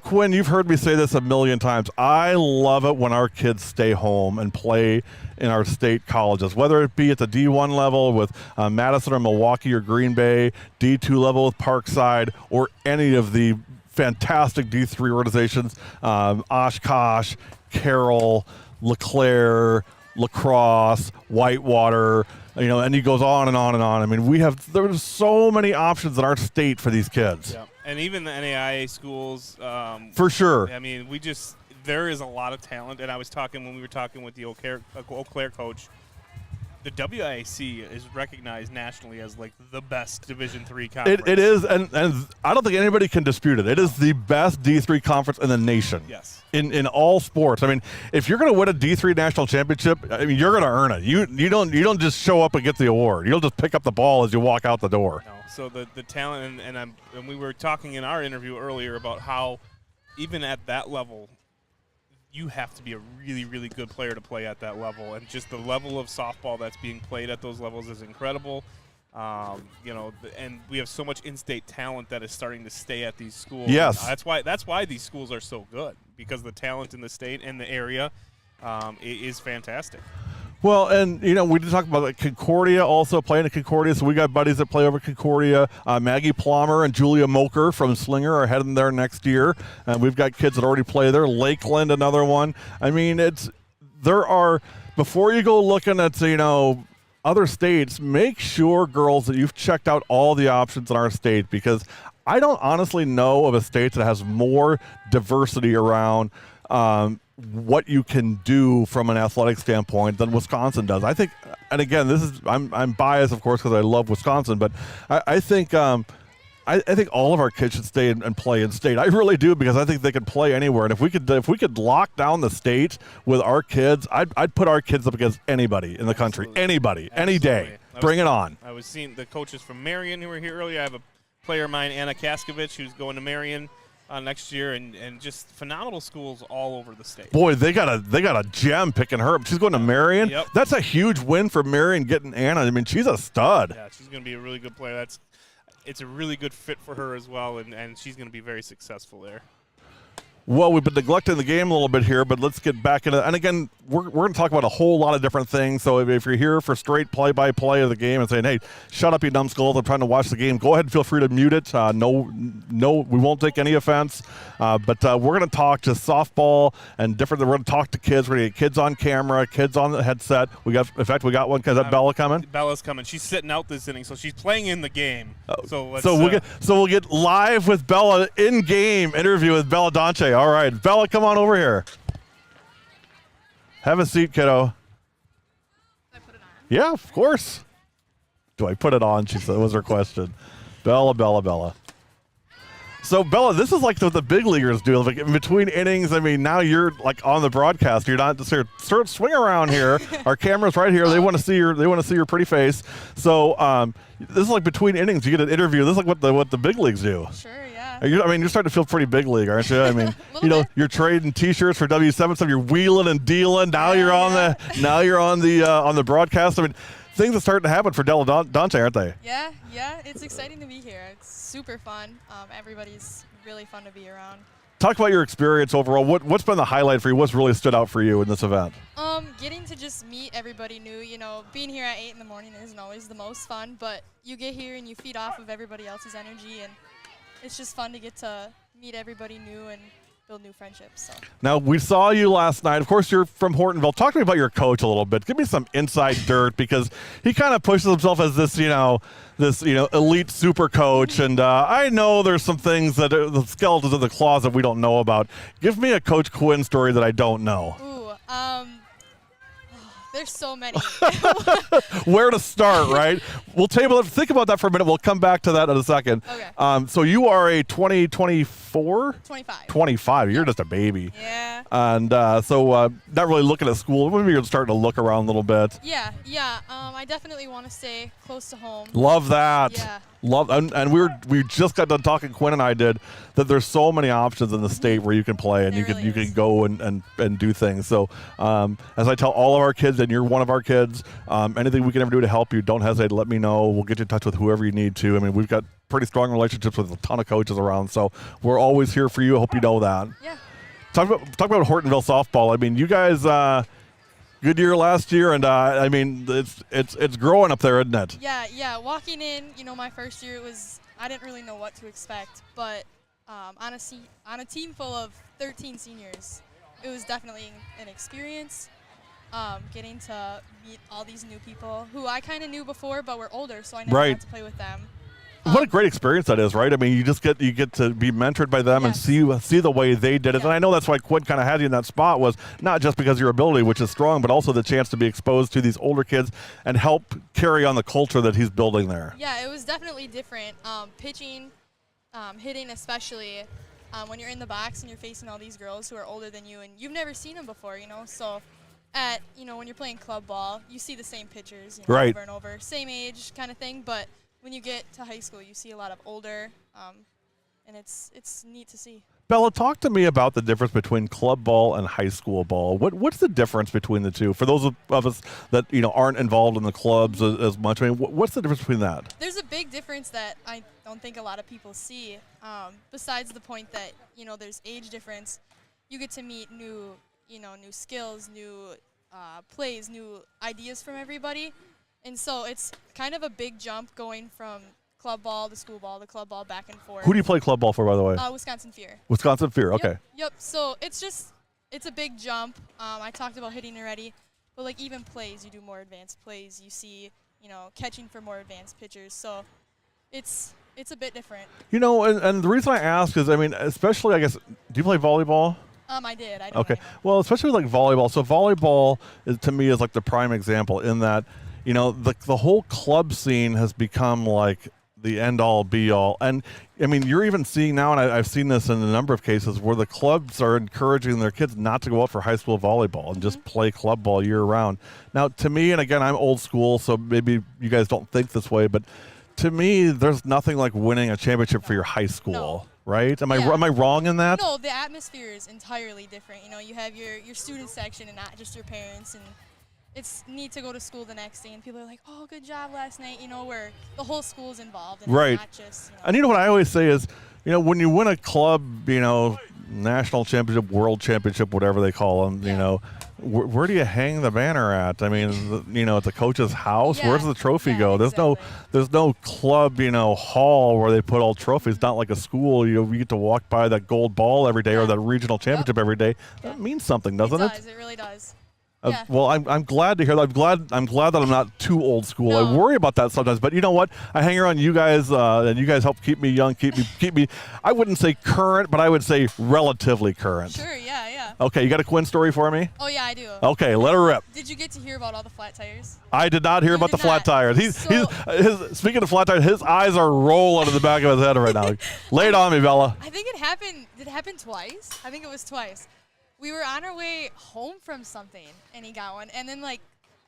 Quinn, you've heard me say this a million times. I love it when our kids stay home and play in our state colleges, whether it be at the D1 level with Madison or Milwaukee or Green Bay, D2 level with Parkside, or any of the fantastic D3 organizations, Oshkosh, Carroll, LeClaire, La Crosse, Whitewater, and he goes on and on and on. I mean, there's so many options in our state for these kids. Yeah. And even the NAIA schools. For sure. I mean, there is a lot of talent. And I was talking when we were talking with the Eau Claire coach. The WIAC is recognized nationally as like the best Division III conference. It is, and I don't think anybody can dispute it. It is the best D3 conference in the nation. Yes. In all sports. I mean, if you're going to win a D3 national championship, I mean, you're going to earn it. You don't just show up and get the award. You'll just pick up the ball as you walk out the door. No. So the talent, and we were talking in our interview earlier about how even at that level, you have to be a really, really good player to play at that level. And just the level of softball that's being played at those levels is incredible. And we have so much in-state talent that is starting to stay at these schools. Yes. That's why these schools are so good, because the talent in the state and the area is fantastic. Well, and, we did talk about Concordia also playing at Concordia, so we got buddies that play over Concordia. Maggie Plummer and Julia Moker from Slinger are heading there next year. And we've got kids that already play there. Lakeland, another one. I mean, before you go looking at, other states, make sure, girls, that you've checked out all the options in our state, because I don't honestly know of a state that has more diversity around what you can do from an athletic standpoint than Wisconsin does. I think, and again, I'm biased, of course, because I love Wisconsin, but I think all of our kids should stay and play in state. I really do, because I think they can play anywhere. And if we could lock down the state with our kids, I'd put our kids up against anybody in the country. Anybody, any day. Bring it on. I was seeing the coaches from Marion who were here earlier. I have a player of mine, Anna Kaskovich, who's going to Marion next year, and just phenomenal schools all over the state. Boy, they got a gem picking her up. She's going to Marion. Yep. That's a huge win for Marion getting Anna. I mean, she's a stud. Yeah, she's going to be a really good player. It's a really good fit for her as well, and she's going to be very successful there. Well, we've been neglecting the game a little bit here, but let's get back into it. And again, we're going to talk about a whole lot of different things. So if you're here for straight play-by-play of the game and saying, hey, shut up, you numbskulls, I'm trying to watch the game, go ahead and feel free to mute it. No, we won't take any offense. But we're going to talk just softball and different. We're going to talk to kids. We're going to get kids on camera, kids on the headset. We got one. Is that Bella coming? Bella's coming. She's sitting out this inning, so she's playing in the game. So we'll get live with Bella in-game interview with Bella Dante. All right, Bella, come on over here. Have a seat, kiddo. Do I put it on? Yeah, of course. Do I put it on? She said, was her question. Bella. So, Bella, this is like what the big leaguers do. Like in between innings, I mean, now you're like on the broadcast. You're not just here. Swing around here. Our camera's right here. They want to see your pretty face. So, this is like between innings. You get an interview. This is like what the big leagues do. Sure, yeah. You're starting to feel pretty big league, aren't you? I mean, you're trading T-shirts for W7 stuff. You're wheeling and dealing. Now you're on the broadcast. I mean, things are starting to happen for Dante, aren't they? Yeah. It's exciting to be here. It's super fun. Everybody's really fun to be around. Talk about your experience overall. What's been the highlight for you? What's really stood out for you in this event? Getting to just meet everybody new. Being here at 8 in the morning isn't always the most fun, but you get here and you feed off of everybody else's energy, and it's just fun to get to meet everybody new and build new friendships. So. Now, we saw you last night. Of course, you're from Hortonville. Talk to me about your coach a little bit. Give me some inside dirt, because he kind of pushes himself as this, elite super coach. And I know there's some things that are the skeletons in the closet we don't know about. Give me a Coach Quinn story that I don't know. Ooh, there's so many. Where to start, right? We'll table it. Think about that for a minute. We'll come back to that in a second. Okay. So you are a 2024? 25. 25. You're just a baby. Yeah. And so not really looking at school. Maybe you're starting to look around a little bit. Yeah. I definitely want to stay close to home. Love that. Yeah. And we just got done talking, Quinn and I did, that there's so many options in the state where you can play and you can go and do things. So as I tell all of our kids, and you're one of our kids, anything we can ever do to help you, don't hesitate to let me know. We'll get you in touch with whoever you need to. I mean, we've got pretty strong relationships with a ton of coaches around, so we're always here for you. I hope you know that. Yeah. Talk about Hortonville softball. I mean, you guys, good year last year, and I mean, it's growing up there, isn't it? Yeah. Walking in, my first year, I didn't really know what to expect, but on a team full of 13 seniors, it was definitely an experience. Getting to meet all these new people who I kind of knew before, but were older, so I never got to play with them. What a great experience that is, right? I mean, you get to be mentored by them and see the way they did it. And I know that's why Quinn kind of had you in that spot, was not just because of your ability, which is strong, but also the chance to be exposed to these older kids and help carry on the culture that he's building there. Yeah, it was definitely different. Pitching, hitting especially, when you're in the box and you're facing all these girls who are older than you and you've never seen them before, So when you're playing club ball, you see the same pitchers over and over, same age kind of thing, but when you get to high school, you see a lot of older, and it's neat to see. Bella, talk to me about the difference between club ball and high school ball. What's the difference between the two? For those of us that aren't involved in the clubs as much, I mean, what's the difference between that? There's a big difference that I don't think a lot of people see. Besides the point that there's age difference, you get to meet new skills, new plays, new ideas from everybody. And so it's kind of a big jump going from club ball to school ball to club ball, back and forth. Who do you play club ball for, by the way? Wisconsin Fear. Wisconsin Fear, okay. Yep. So it's a big jump. I talked about hitting already, but like even plays, you do more advanced plays. You see, catching for more advanced pitchers. So it's a bit different. And the reason I ask is, I mean, especially, I guess, do you play volleyball? I did. I don't Okay. anymore. Well, especially like volleyball. So volleyball to me is like the prime example in that, the whole club scene has become like the end-all, be-all. And, I mean, you're even seeing now, and I've seen this in a number of cases, where the clubs are encouraging their kids not to go out for high school volleyball and just play club ball year-round. Now, to me, and again, I'm old school, so maybe you guys don't think this way, but to me, there's nothing like winning a championship for your high school. No. Right? Am I wrong in that? No, the atmosphere is entirely different. You have your student section and not just your parents, and it's neat to go to school the next day and people are like, oh, good job last night, where the whole school's involved and right. it's not just, And what I always say is, when you win a club, national championship, world championship, whatever they call them, where do you hang the banner at? I mean, at the coach's house, where does the trophy go? There's no club, hall where they put all trophies. Not like a school, you get to walk by that gold ball every day or that regional championship every day. That means something, doesn't it? It does. It really does. Well, I'm glad to hear that. I'm glad that I'm not too old school. No. I worry about that sometimes, but you know what? I hang around you guys, and you guys help keep me young, keep me. I wouldn't say current, but I would say relatively current. Sure. Yeah. Okay, you got a Quinn story for me? Oh yeah, I do. Okay, let her rip. Did you get to hear about all the flat tires? I did not hear about the flat tires. Speaking of flat tires, his eyes are rolling in the back of his head right now. Lay it on me, Bella. I think it happened. Did it happen twice? I think it was twice. We were on our way home from something, and he got one. And then, like,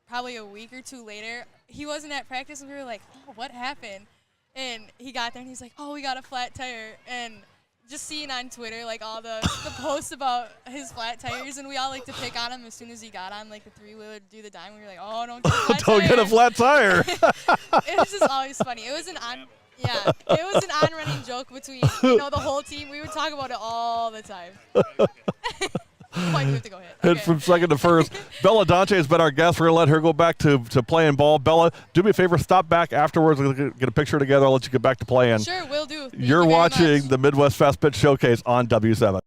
probably a week or two later, he wasn't at practice, and we were like, oh, what happened? And he got there, and he's like, oh, we got a flat tire. And just seeing on Twitter, like, all the posts about his flat tires, and we all like to pick on him as soon as he got on, like, the three-wheeler to do the dime. We were like, oh, don't get a flat tire. Don't get a flat tire. It was just always funny. It was an on-running joke between, the whole team. We would talk about it all the time. Why do you have to go hit? Hit from second to first. Bella Dante has been our guest. We're going to let her go back to playing ball. Bella, do me a favor. Stop back afterwards. We'll get a picture together. I'll let you get back to playing. Sure, will do. You're watching the Midwest Fast Pitch Showcase on W7.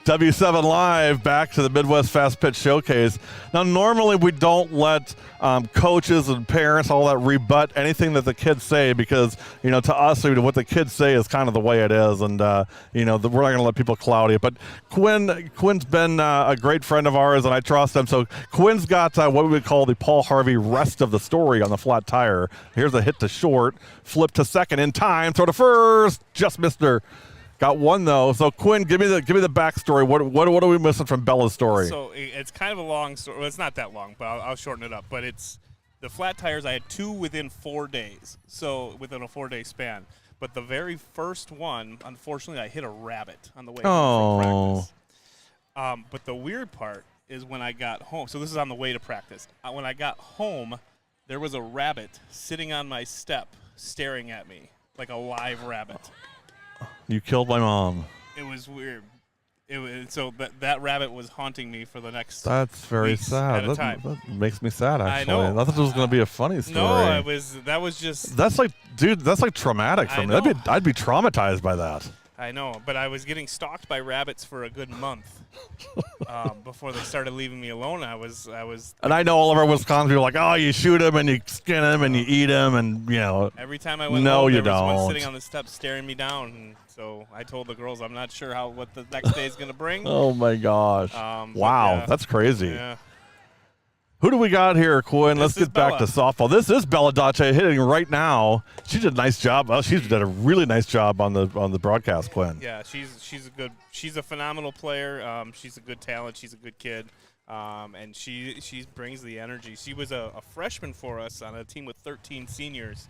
W7 Live, back to the Midwest Fast Pitch Showcase. Now, normally we don't let coaches and parents, all that, rebut anything that the kids say because, to us, what the kids say is kind of the way it is, and, we're not going to let people cloud it. But Quinn's been a great friend of ours, and I trust him. So Quinn's got what we would call the Paul Harvey rest of the story on the flat tire. Here's a hit to short, flip to second in time, throw to first, just missed her. Got one though. So Quinn, give me the backstory. What are we missing from Bella's story? So it's kind of a long story. Well, it's not that long, but I'll shorten it up. But it's the flat tires. I had 2 within 4 days. So within a 4-day span. But the very first one, unfortunately, I hit a rabbit on the way home from practice. But the weird part is when I got home. So this is on the way to practice. When I got home, there was a rabbit sitting on my step, staring at me like a live rabbit. You killed my mom. It was weird. So that rabbit was haunting me for the next. That's very sad. That makes me sad. Actually, I thought it was going to be a funny story. No, that was just. That's like, dude. That's like traumatic for me. I'd be traumatized by that. I know, but I was getting stalked by rabbits for a good month before they started leaving me alone. I was. And I know all of our Wisconsin people are like, oh, you shoot them and you skin them and you eat them and Every time I went home, there was one sitting on the steps staring me down. And so I told the girls, I'm not sure what the next day is going to bring. Oh my gosh! Wow, that's crazy. Yeah. Who do we got here, Quinn? Let's get back to softball. This is Bella Dante hitting right now. She did a nice job. She did a really nice job on the broadcast, Quinn. Yeah, she's a phenomenal player. She's a good talent. She's a good kid, and she brings the energy. She was a freshman for us on a team with 13 seniors.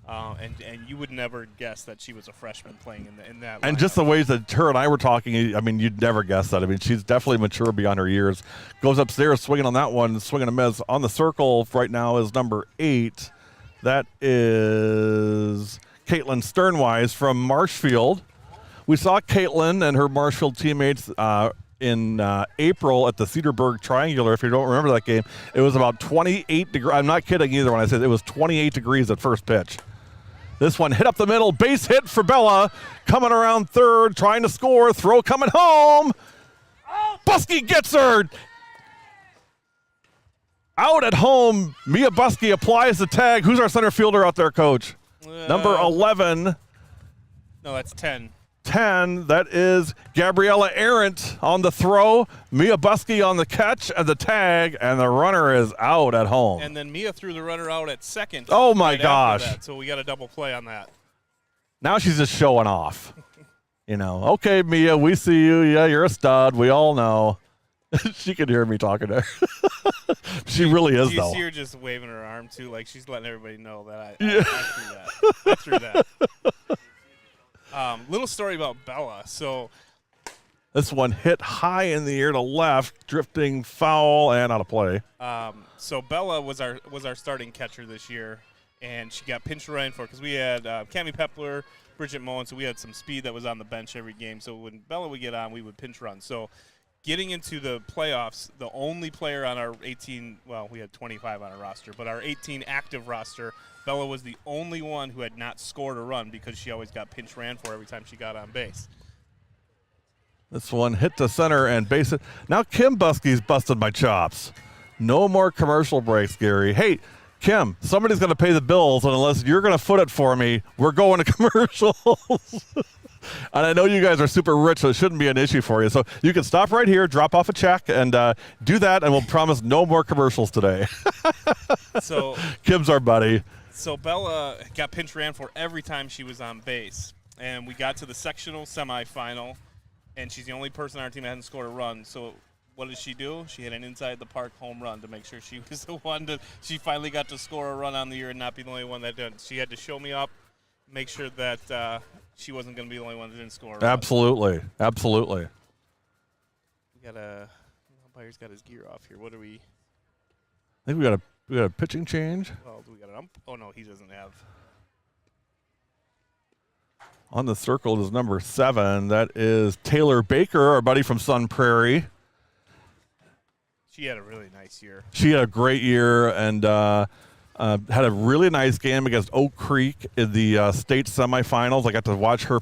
And you would never guess that she was a freshman playing in that. And just the ways that her and I were talking, I mean, you'd never guess that. I mean, she's definitely mature beyond her years. Goes upstairs, swinging on that one, swinging a miss. On the circle right now is number 8. That is Caitlyn Sternwise from Marshfield. We saw Caitlyn and her Marshfield teammates in April at the Cedarburg Triangular. If you don't remember that game, it was about 28 degrees. I'm not kidding either when I said it was 28 degrees at first pitch. This one hit up the middle, base hit for Bella, coming around third, trying to score, throw coming home. Buskey gets her. Out at home, Mia Buskey applies the tag. Who's our center fielder out there, Coach? Number 11. No, that's 10. 10, that is Gabriella Arendt on the throw, Mia Buskey on the catch and the tag, and the runner is out at home. And then Mia threw the runner out at second. Oh, my gosh. So we got a double play on that. Now she's just showing off. Okay, Mia, we see you. Yeah, you're a stud. We all know. She could hear me talking to her. She really is, though. You see her just waving her arm, too, like she's letting everybody know that I threw that. Little story about Bella. So this one hit high in the air to left, drifting foul and out of play. So Bella was our starting catcher this year, and she got pinch running for because we had Cammie Pepler, Bridget Mullen, so we had some speed that was on the bench every game. So when Bella would get on, we would pinch run. So getting into the playoffs, the only player on our 18, well, we had 25 on our roster, but our 18 active roster, Bella was the only one who had not scored a run because she always got pinch ran for every time she got on base. This one hit to center and base it. Now Kim Buskey's busted my chops. No more commercial breaks, Gary. Hey, Kim, somebody's going to pay the bills, and unless you're going to foot it for me, we're going to commercials. And I know you guys are super rich, so it shouldn't be an issue for you. So you can stop right here, drop off a check, and do that, and we'll promise no more commercials today. So Kim's our buddy. So Bella got pinch ran for every time she was on base. And we got to the sectional semifinal, and she's the only person on our team that hadn't scored a run. So what did she do? She hit an inside-the-park home run to make sure she was the one she finally got to score a run on the year and not be the only one that did. She had to show me up, make sure that she wasn't going to be the only one that didn't score a run. Absolutely. Absolutely. We got umpire's got his gear off here. What do we? I think we got a pitching change. Well, do we got an ump? Oh, no, he doesn't have. On the circle is number 7. That is Taylor Baker, our buddy from Sun Prairie. She had a really nice year. She had a great year and had a really nice game against Oak Creek in the state semifinals. I got to watch her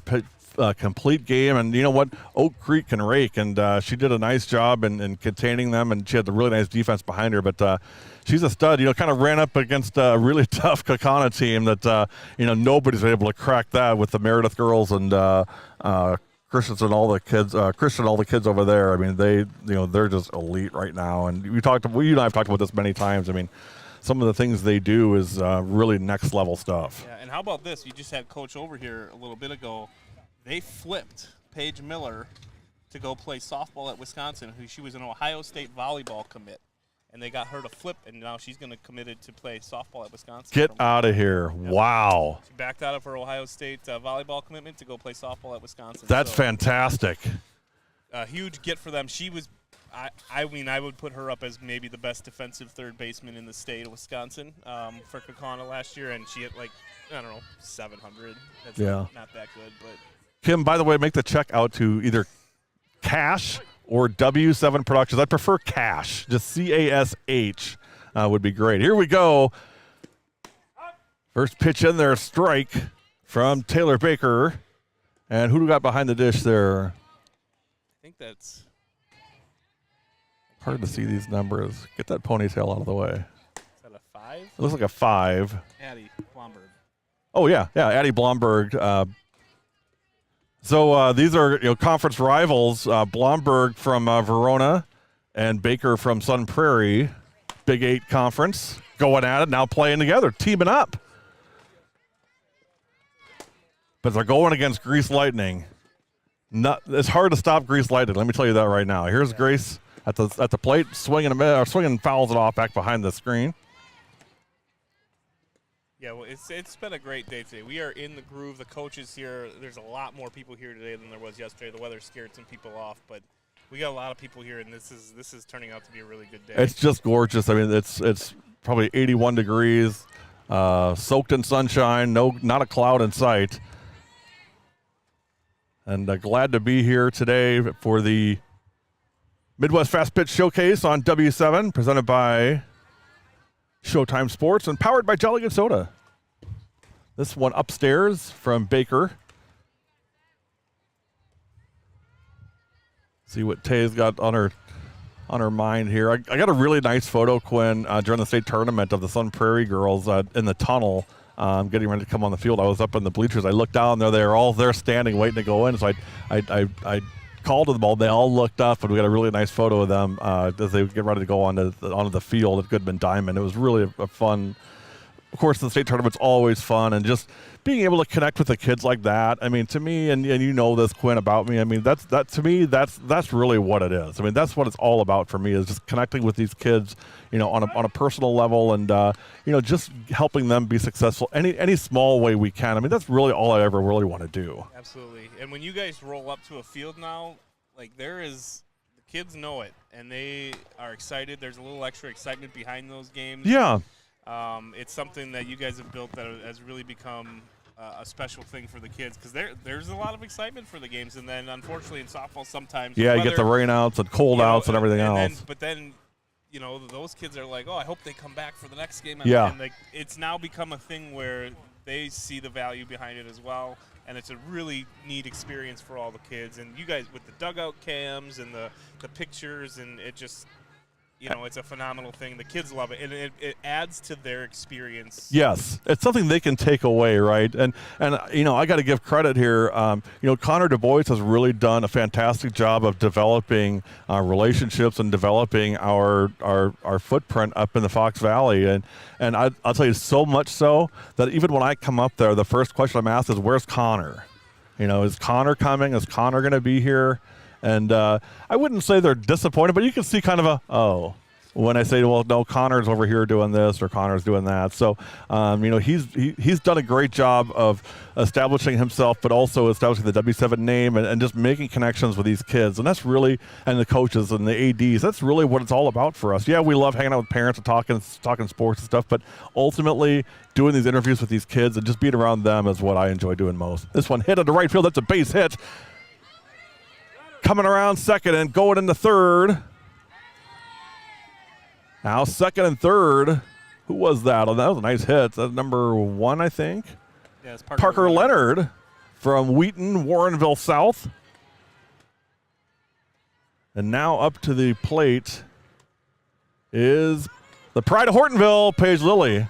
complete game. And you know what? Oak Creek can rake, and she did a nice job in containing them, and she had the really nice defense behind her. But she's a stud. You know, kind of ran up against a really tough Kaukauna team that, you know, nobody's able to crack that with the Meredith girls and Christian and all the kids over there. I mean, they're just elite right now. And you and I have talked about this many times. I mean, some of the things they do is really next level stuff. Yeah, and how about this? You just had Coach over here a little bit ago. They flipped Paige Miller to go play softball at Wisconsin, who she was an Ohio State volleyball commit. And they got her to flip, and now she's going to committed to play softball at Wisconsin. Get out of here. Yep. Wow. She backed out of her Ohio State volleyball commitment to go play softball at Wisconsin. That's fantastic. A huge get for them. She was – I mean, I would put her up as maybe the best defensive third baseman in the state of Wisconsin for Kaukauna last year, and she hit 700. That's not that good. But Kim, by the way, make the check out to either Cash or W7 Productions. I prefer Cash. Just CASH would be great. Here we go. First pitch in there, strike from Taylor Baker. And who do we got behind the dish there? I think that's hard to see these numbers. Get that ponytail out of the way. Is that a 5? It looks like a 5. Addie Blomberg. Oh, yeah, Addie Blomberg. So these are conference rivals. Blomberg from Verona and Baker from Sun Prairie. Big 8 conference. Going at it, now playing together, teaming up. But they're going against Grease Lightning. It's hard to stop Grease Lightning. Let me tell you that right now. Here's Grace at the plate, swinging fouls it off back behind the screen. Yeah, well, it's been a great day today. We are in the groove. The coaches here, there's a lot more people here today than there was yesterday. The weather scared some people off, but we got a lot of people here, and this is turning out to be a really good day. It's just gorgeous. I mean, it's probably 81 degrees, soaked in sunshine, not a cloud in sight. And glad to be here today for the Midwest Fast Pitch Showcase on W7, presented by Showtime Sports and powered by Jolly Good Soda. This one upstairs from Baker. See what Tay's got on her mind here. I got a really nice photo, Quinn, during the state tournament of the Sun Prairie girls in the tunnel, getting ready to come on the field. I was up in the bleachers. I looked down there. They were all there standing, waiting to go in. So I called to them all. They all looked up, and we got a really nice photo of them as they get ready to go onto the field at Goodman Diamond. It was really a fun. Of course, the state tournament's always fun, and just being able to connect with the kids like that. I mean, to me, and you know this, Quinn, about me. I mean, that's really what it is. I mean, that's what it's all about for me, is just connecting with these kids, on a personal level, and just helping them be successful any small way we can. I mean, that's really all I ever really want to do. Absolutely. And when you guys roll up to a field now, the kids know it, and they are excited. There's a little extra excitement behind those games. Yeah. It's something that you guys have built that has really become a special thing for the kids, because there's a lot of excitement for the games, and then unfortunately in softball sometimes you get the rainouts and cold outs and everything else. But then those kids are like, oh, I hope they come back for the next game. And it's now become a thing where they see the value behind it as well, and it's a really neat experience for all the kids. And you guys with the dugout cams and the pictures, and it just it's a phenomenal thing. The kids love it, and it adds to their experience. Yes, it's something they can take away, right? And I got to give credit here. Connor Du Bois has really done a fantastic job of developing relationships and developing our footprint up in the Fox Valley. And I'll tell you, so much so that even when I come up there, the first question I'm asked is, "Where's Connor? Is Connor coming? Is Connor going to be here?" And I wouldn't say they're disappointed, but you can see kind of when I say, well, no, Connor's over here doing this or Connor's doing that. So, he's done a great job of establishing himself, but also establishing the W7 name and just making connections with these kids. And that's really, and the coaches and the ADs, that's really what it's all about for us. Yeah, we love hanging out with parents and talking sports and stuff, but ultimately doing these interviews with these kids and just being around them is what I enjoy doing most. This one hit into right field. That's a base hit. Coming around second and going into third. Now second and third. Who was that? Oh, that was a nice hit. That's number 1, I think. Yeah, it's Parker Leonard from Wheaton, Warrenville South. And now up to the plate is the pride of Hortonville, Paige Lilly.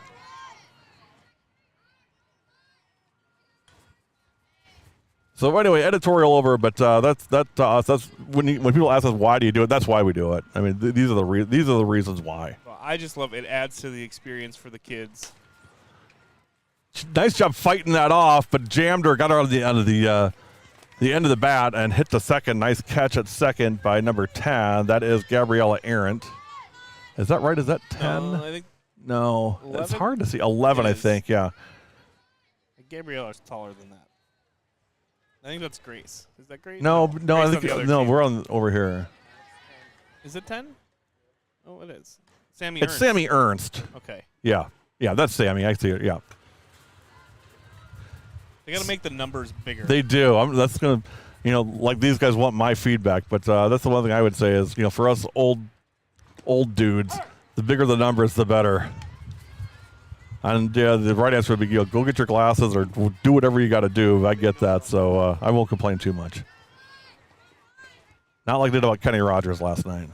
So anyway, editorial over, but that's when people ask us why do you do it, that's why we do it. I mean, these are the reasons why. Well, I just love it. Adds to the experience for the kids. Nice job fighting that off, but jammed her, got her on the end of the bat and hit the second. Nice catch at second by number 10. That is Gabriella Arendt. Is that right? Is that 10? I think No, 11? it's hard to see. 11, I think. Yeah. Gabriella's taller than that. I think that's Grace. Is that Grace? No, Grace I on think the other no. team. We're on over here. Is it 10? Oh, it is. Sammy It's Ernst. Sammy Ernst. Okay. Yeah, that's Sammy. I see it. Yeah, They got to make the numbers bigger. they do. That's gonna, like these guys want my feedback, but that's the one thing I would say is, for us old dudes, the bigger the numbers, the better. And the right answer would be, go get your glasses or do whatever you got to do. I get that, so I won't complain too much. Not like they did about Kenny Rogers last night.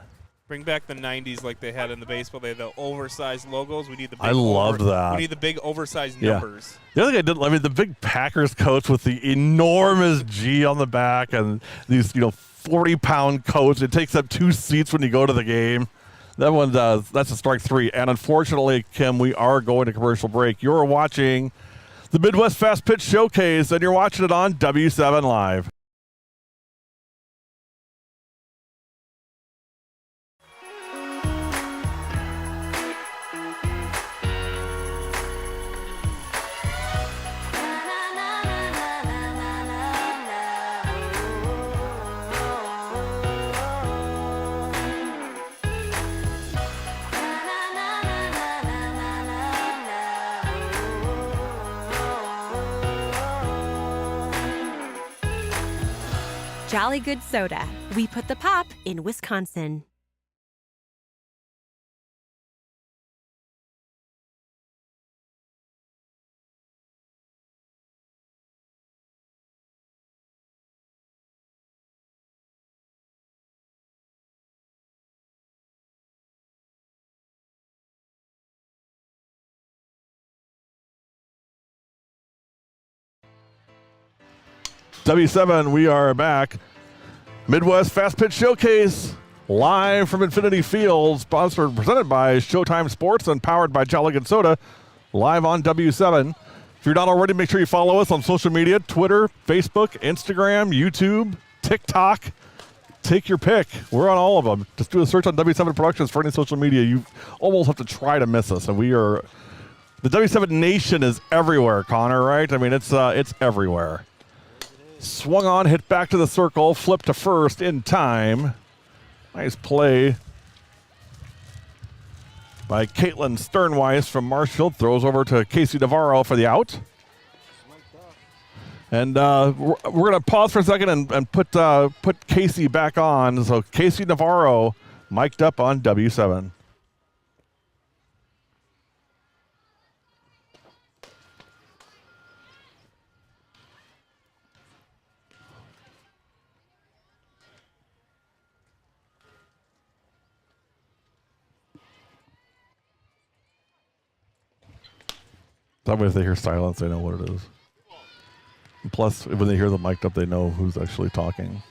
Bring back the 90s like they had in the baseball. They had the oversized logos. We need the big I loved that. We need the big oversized numbers. The other thing I did, the big Packers coach with the enormous G on the back and these, 40-pound coats. It takes up 2 seats when you go to the game. That one does. That's a strike 3. And unfortunately, Kim, we are going to commercial break. You're watching the Midwest Fast Pitch Showcase, and you're watching it on W7 Live. Jolly Good Soda. We put the pop in Wisconsin. W7, we are back. Midwest Fast Pitch Showcase, live from Infinity Field, presented by Showtime Sports and powered by Jolly Good Soda, live on W7. If you're not already, make sure you follow us on social media, Twitter, Facebook, Instagram, YouTube, TikTok. Take your pick. We're on all of them. Just do a search on W7 Productions for any social media. You almost have to try to miss us. And we are, the W7 Nation is everywhere, Connor, right? I mean, it's everywhere. Swung on, hit back to the circle, flipped to first in time. Nice play by Caitlin Sternweiss from Marshfield. Throws over to Casey Navarro for the out. And we're going to pause for a second and put Casey back on. So Casey Navarro mic'd up on W7. That way if they hear silence, they know what it is. And plus, when they hear the mic'd up, they know who's actually talking.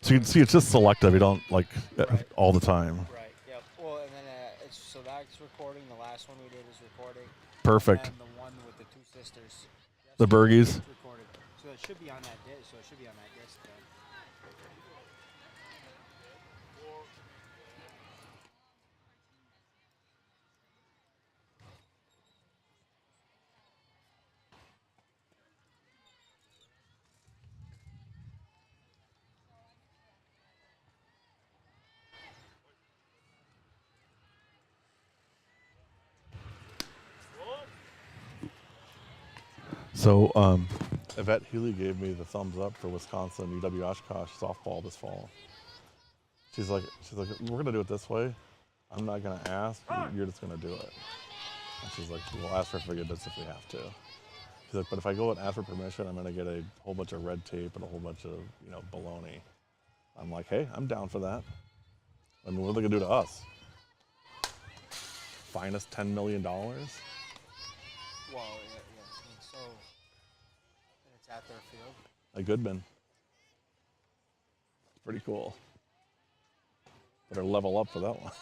So you can see it's just selective. You don't, all the time. Right, yep. Well, and then so that's recording. The last one we did is recording. Perfect. And the one with the 2 sisters. The Bergies. Recorded. So it should be on that disc. So it should be on that disc then. So Yvette Healy gave me the thumbs up for Wisconsin UW Oshkosh softball this fall. She's like, we're gonna do it this way. I'm not gonna ask. You're just gonna do it. And she's like, we'll ask for forgiveness if we have to. She's like, but if I go and ask for permission, I'm going to get a whole bunch of red tape and a whole bunch of, baloney. I'm like, hey, I'm down for that. I mean, what are they going to do to us? Fine us $10 million? Well, yeah. So, and it's at their field. A Goodman. It's pretty cool. Better level up for that one.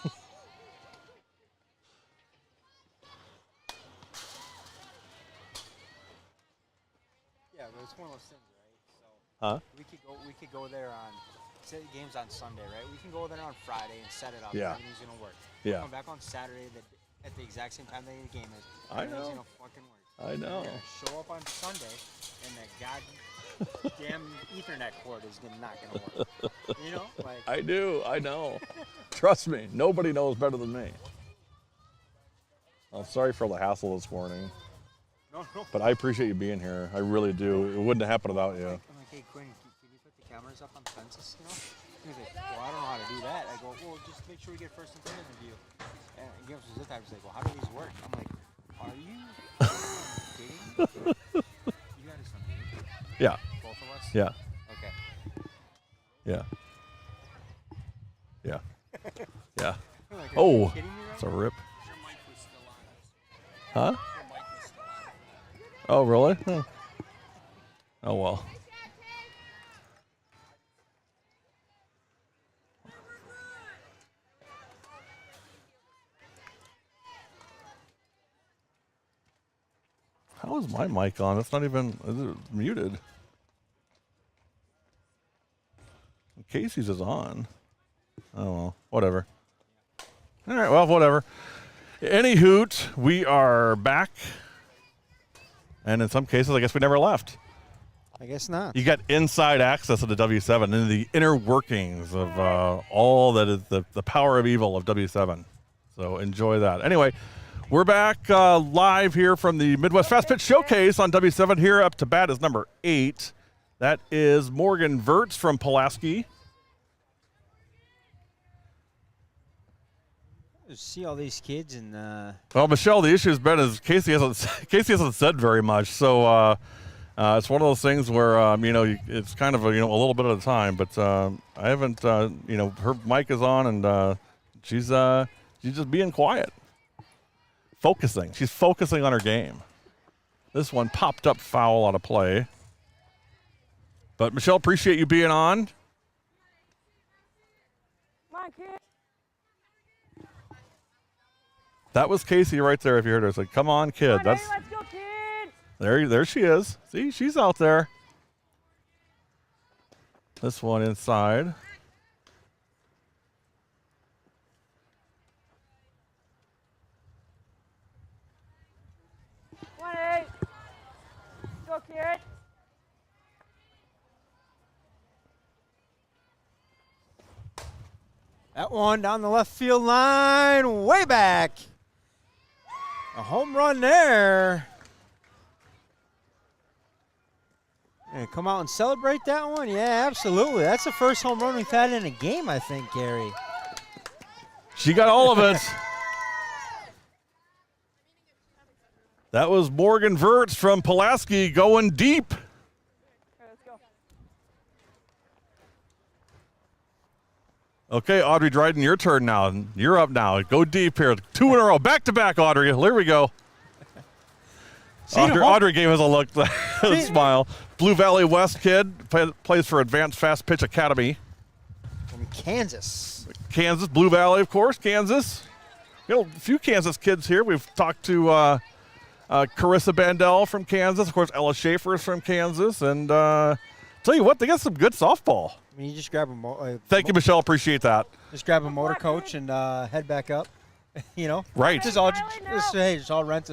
Yeah, but it's one of those things, right? So Huh? we could go there on say the game's on Sunday, right? We can go there on Friday and set it up. Yeah. Everything's gonna work. Yeah. Come back on Saturday at the exact same time that the game is. I Everything's know. gonna fucking work. I know. You're gonna show up on Sunday and that goddamn Ethernet cord is not gonna work. You know, like I do. I know. Trust me. Nobody knows better than me. I'm sorry for the hassle this morning, no. but I appreciate you being here. I really do. It wouldn't have happened without you. I'm like, hey Quinn, can you put the cameras up on the fences? You know? He's like, well, I don't know how to do that. I go, well, just make sure we get first and third in view. And he gives us this time. He's like, well, how do these work? I'm like, are you kidding? You got us on video? Yeah. Both of us? Yeah. Okay. Yeah. Yeah. Yeah. I'm like, are Oh, you kidding me right it's a now? rip. Your mic was still on. Huh? Your mic was still on. Oh, really? Huh. Oh, well. How is my mic on? It's not even is it muted. Casey's is on. Oh, well, whatever. All right, well, whatever. Any hoot, we are back. And in some cases, I guess we never left. I guess not. You got inside access to the W7 and the inner workings of all that is the power of evil of W7. So enjoy that. Anyway, we're back live here from the Midwest Fast Pitch Showcase on W7. Here up to bat is number 8. That is Morgan Virts from Pulaski. See all these kids and Well, Michelle, the issue has been is Casey hasn't said very much. So it's one of those things where it's kind of a little bit at a time. But I haven't her mic is on and she's just being quiet, focusing. She's focusing on her game. This one popped up foul out of play. But Michelle, appreciate you being on. Come on, kid. That was Casey right there. If you heard her, it's like, "Come on, kid." Come on, That's hey, let's go, kids. there she is. See, she's out there. This one inside. Come on, hey. Go, kid. that one down the left field line, way back. A home run there. And come out and celebrate that one? Yeah, absolutely. That's the first home run we've had in a game, I think, Gary. She got all of it. That was Morgan Virts from Pulaski going deep. Okay, let's go. Okay, Audrey Dryden, your turn now. You're up now. Go deep here. 2 in a row. Back to back, Audrey. Here we go. Audrey gave us a look, a smile. Blue Valley West kid, plays for Advanced Fast Pitch Academy. From Kansas. Kansas, Blue Valley, of course, Kansas. A few Kansas kids here. We've talked to Carissa Bandel from Kansas. Of course, Ella Schaefer is from Kansas. And tell you what, they got some good softball. I mean, you just grab a Thank you, Michelle. Appreciate that. Just grab a motor coach and head back up. Right. Just all rent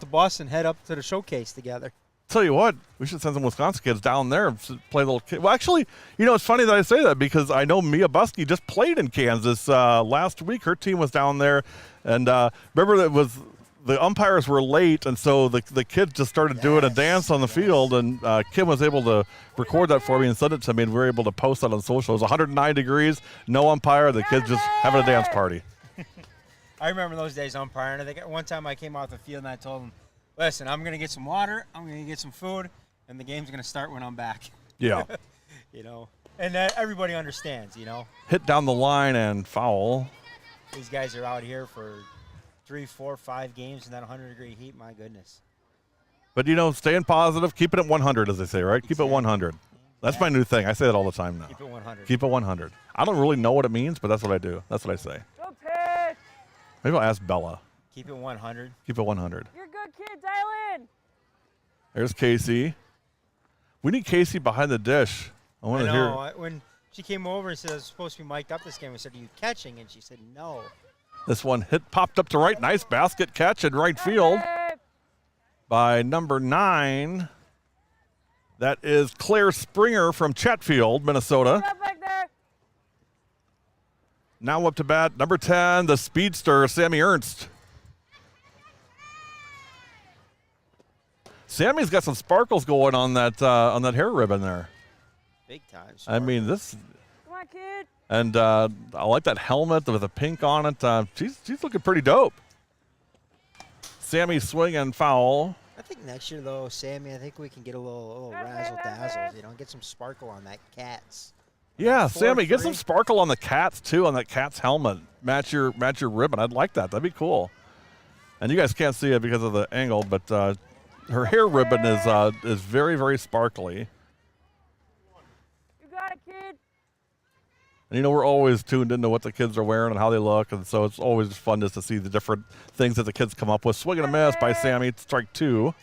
a bus and head up to the showcase together. Tell you what, we should send some Wisconsin kids down there and play a little kid. Well, actually, it's funny that I say that because I know Mia Buskey just played in Kansas last week. Her team was down there. And remember that was the umpires were late, and so the kids just started doing a dance on the field, and Kim was able to record that for me and send it to me, and we were able to post that on social. It was 109 degrees, no umpire, the kids just having a dance party. I remember those days umpiring. I think one time I came off the field and I told them, listen, I'm going to get some water, I'm going to get some food, and the game's going to start when I'm back. Yeah. You know, and everybody understands, you know. Hit down the line and foul. These guys are out here for 3, 4, 5 games in that 100-degree heat. My goodness. But, you know, staying positive, keep it at 100, as they say, right? Keep it 100. That's my new thing. I say that all the time now. Keep it 100. Keep it 100. I don't really know what it means, but that's what I do. That's what I say. Go pitch. Maybe I'll ask Bella. Keep it 100. Keep it 100. You're good, kid. Dial in. There's Casey. We need Casey behind the dish. I want to hear. When she came over and said I was supposed to be mic'd up this game, I said, are you catching? And she said, no. This one popped up to right. Nice basket catch in right field by number 9. That is Claire Springer from Chatfield, Minnesota. Back there. Now up to bat, number 10, the speedster, Sammy Ernst. Sammy's got some sparkles going on that hair ribbon there. Big time. I mean, this. Come on, kid. And I like that helmet with the pink on it. She's looking pretty dope. Sammy swinging foul. I think next year, though, Sammy, I think we can get a little razzle-dazzle, you know, get some sparkle on that Cats. Yeah, 4-3. Sammy, get some sparkle on the Cats, too, on that Cats helmet. Match your ribbon. I'd like that. That'd be cool. And you guys can't see it because of the angle, but her hair ribbon is very, very sparkly. You got it, kid. And, you know, we're always tuned into what the kids are wearing and how they look, and so it's always fun just to see the different things that the kids come up with. Swing and a miss by Sammy, strike 2. You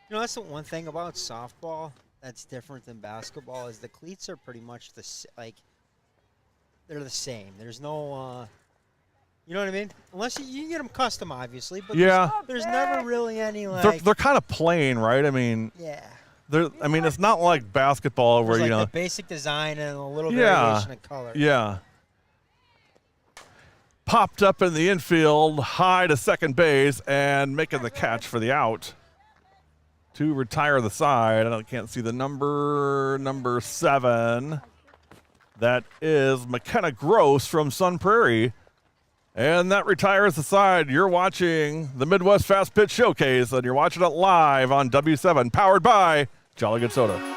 know, that's the one thing about softball that's different than basketball is the cleats are pretty much they're the same. There's no, you know what I mean? Unless you can get them custom, obviously, but Yeah. there's never really any, like. They're kind of plain, right? I mean, Yeah. I mean, it's not like basketball where, There's you know. the basic design and a little variation of color. Yeah. Popped up in the infield, high to second base, and making the catch for the out. To retire the side. I can't see the number 7. That is McKenna Gross from Sun Prairie. And that retires the side. You're watching the Midwest Fast Pitch Showcase, and you're watching it live on W7, powered by Jolly Good Soda.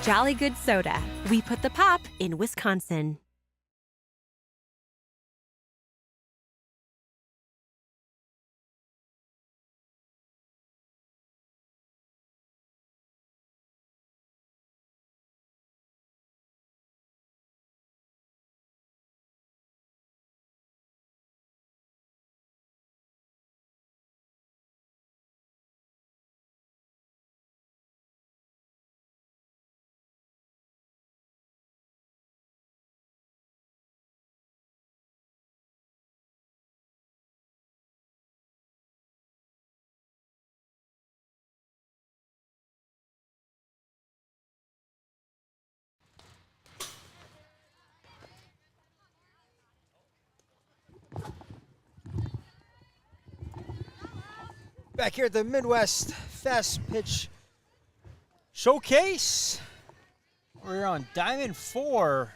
Jolly Good Soda. We put the pop in Wisconsin. Back here at the Midwest Fast Pitch Showcase. We're on Diamond 4.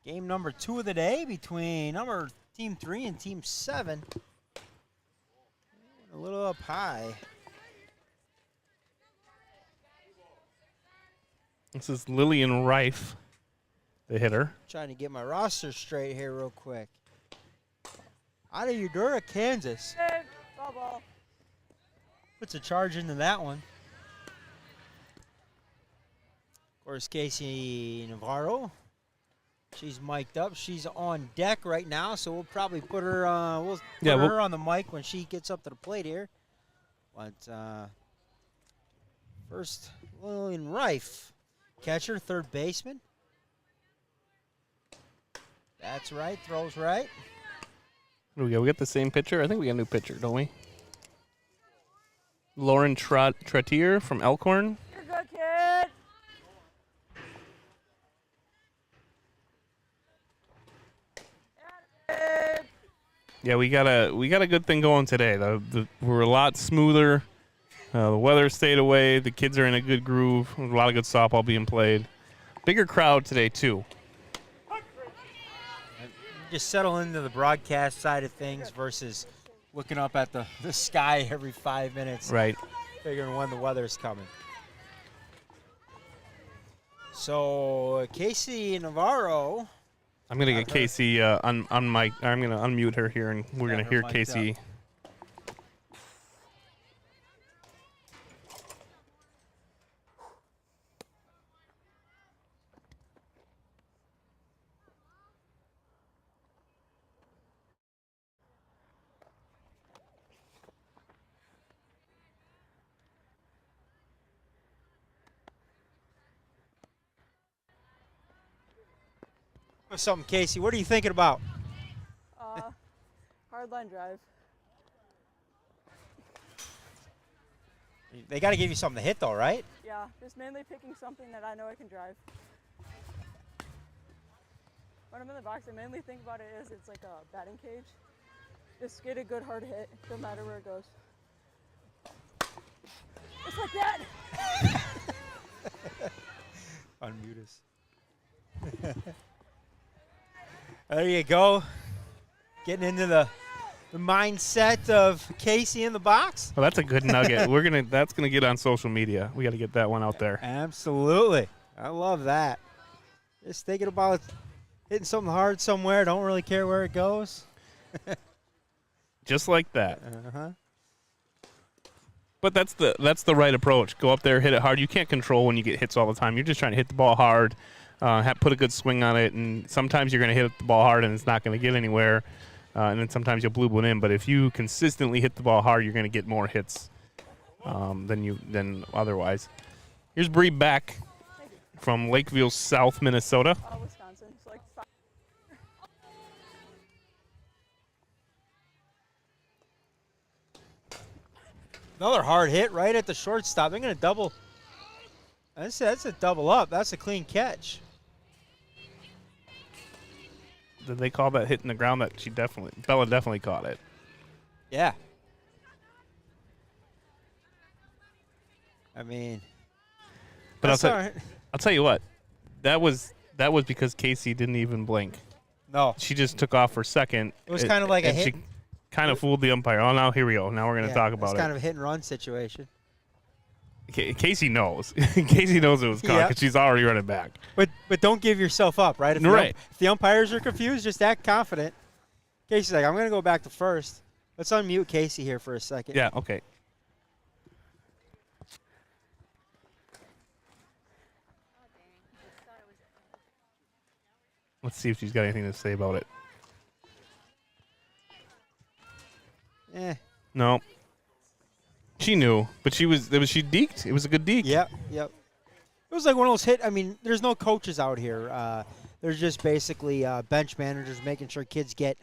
Game number 2 of the day between Team 3 and Team 7. A little up high. This is Lillian Rife, the hitter. Trying to get my roster straight here real quick. Out of Eudora, Kansas. Hey, ball. Puts a charge into that one. Of course, Casey Navarro. She's mic'd up. She's on deck right now, so we'll probably put her. We'll put her on the mic when she gets up to the plate here. But first, Lillian Rife, catcher, third baseman. That's right. Throws right. Here we go. We got the same pitcher. I think we got a new pitcher, don't we? Lauren Trottier from Elkhorn. You're good, kid. Yeah, we got a good thing going today. We're a lot smoother. The weather stayed away. The kids are in a good groove. There's a lot of good softball being played. Bigger crowd today too. Just settle into the broadcast side of things versus looking up at the sky every 5 minutes. Right. Figuring when the weather's coming. So Casey Navarro. I'm gonna get Casey on mic. I'm gonna unmute her here, and we're gonna hear Casey. Something, Casey. What are you thinking about? Hard line drive. They got to give you something to hit, though, right? Yeah, just mainly picking something that I know I can drive. When I'm in the box, I mainly think about it as it's like a batting cage. Just get a good hard hit, no matter where it goes. Just like that. Unmute us. There you go. Getting into the mindset of Casey in the box. Well, that's a good nugget. That's gonna get on social media. We got to get that one out there. Absolutely. I love that. Just thinking about hitting something hard somewhere. Don't really care where it goes. Just like that. Uh-huh. But that's the right approach. Go up there, hit it hard. You can't control when you get hits all the time. You're just trying to hit the ball hard, put a good swing on it, and sometimes you're going to hit the ball hard and it's not going to get anywhere, and then sometimes you'll blue one in. But if you consistently hit the ball hard, you're going to get more hits than otherwise. Here's Bree Beck from Lakeville, South Minnesota. Wisconsin. So like Another hard hit right at the shortstop. They're going to double. That's a double up. That's a clean catch. Did they call that hitting the ground? Bella definitely caught it. Yeah. I mean, but that's all right. I'll tell you what. That was because Casey didn't even blink. No. She just took off for second. It was kind of like a hit. She kind of fooled the umpire. Oh, now here we go. Now we're going to talk about it. It's kind of a hit and run situation. Casey knows. Casey knows it was caught because she's already running back. But don't give yourself up, right? Right. If the umpires are confused, just act confident. Casey's like, I'm going to go back to first. Let's unmute Casey here for a second. Yeah, okay. Let's see if she's got anything to say about it. No. She knew, but she deked. It was a good deke. Yep. It was like one of those hit. I mean, there's no coaches out here. There's just basically bench managers making sure kids get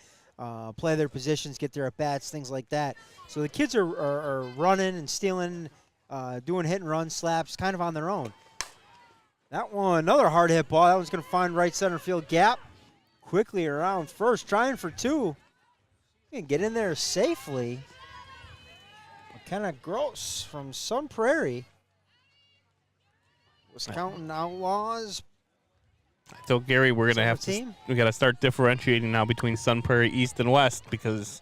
play their positions, get their at-bats, things like that. So the kids are running and stealing, doing hit and run slaps kind of on their own. That one, another hard hit ball. That one's going to find right center field gap. Quickly around first, trying for two. You can get in there safely. Kind of gross from Sun Prairie. Wisconsin Outlaws. I told Gary we got to start differentiating now between Sun Prairie East and West because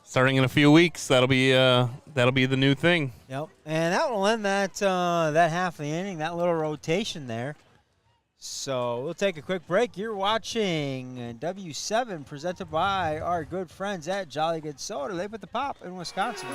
starting in a few weeks that'll be the new thing. Yep, and that will end that half of the inning, that little rotation there. So we'll take a quick break. You're watching W7 presented by our good friends at Jolly Good Soda. They put the pop in Wisconsin.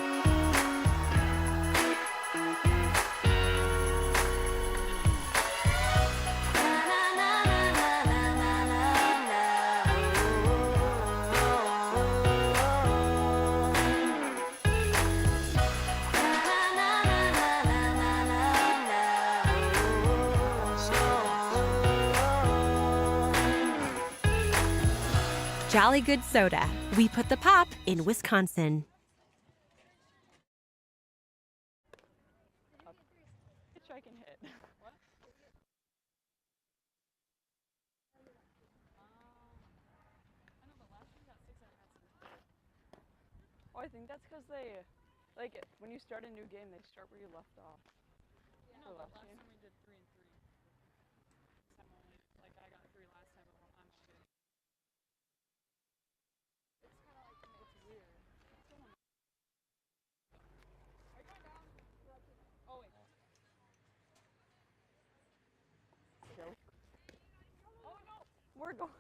Jolly Good Soda. We put the pop in Wisconsin. I think that's because they, like, when you start a new game, they start where you left off. I know, but last time we did 3 and 3. This time only, like, I got 3 last time, but I'm only good. It's kind of like, it's weird. What's going on? Are you going down? Oh, wait. Joke. Oh, no. We're going.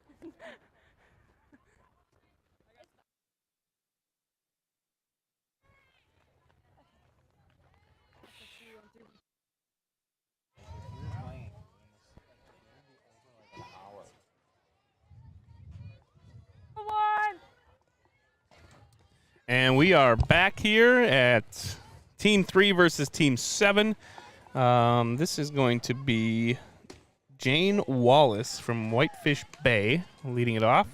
And we are back here at Team 3 versus Team 7. This is going to be Jane Wallace from Whitefish Bay leading it off.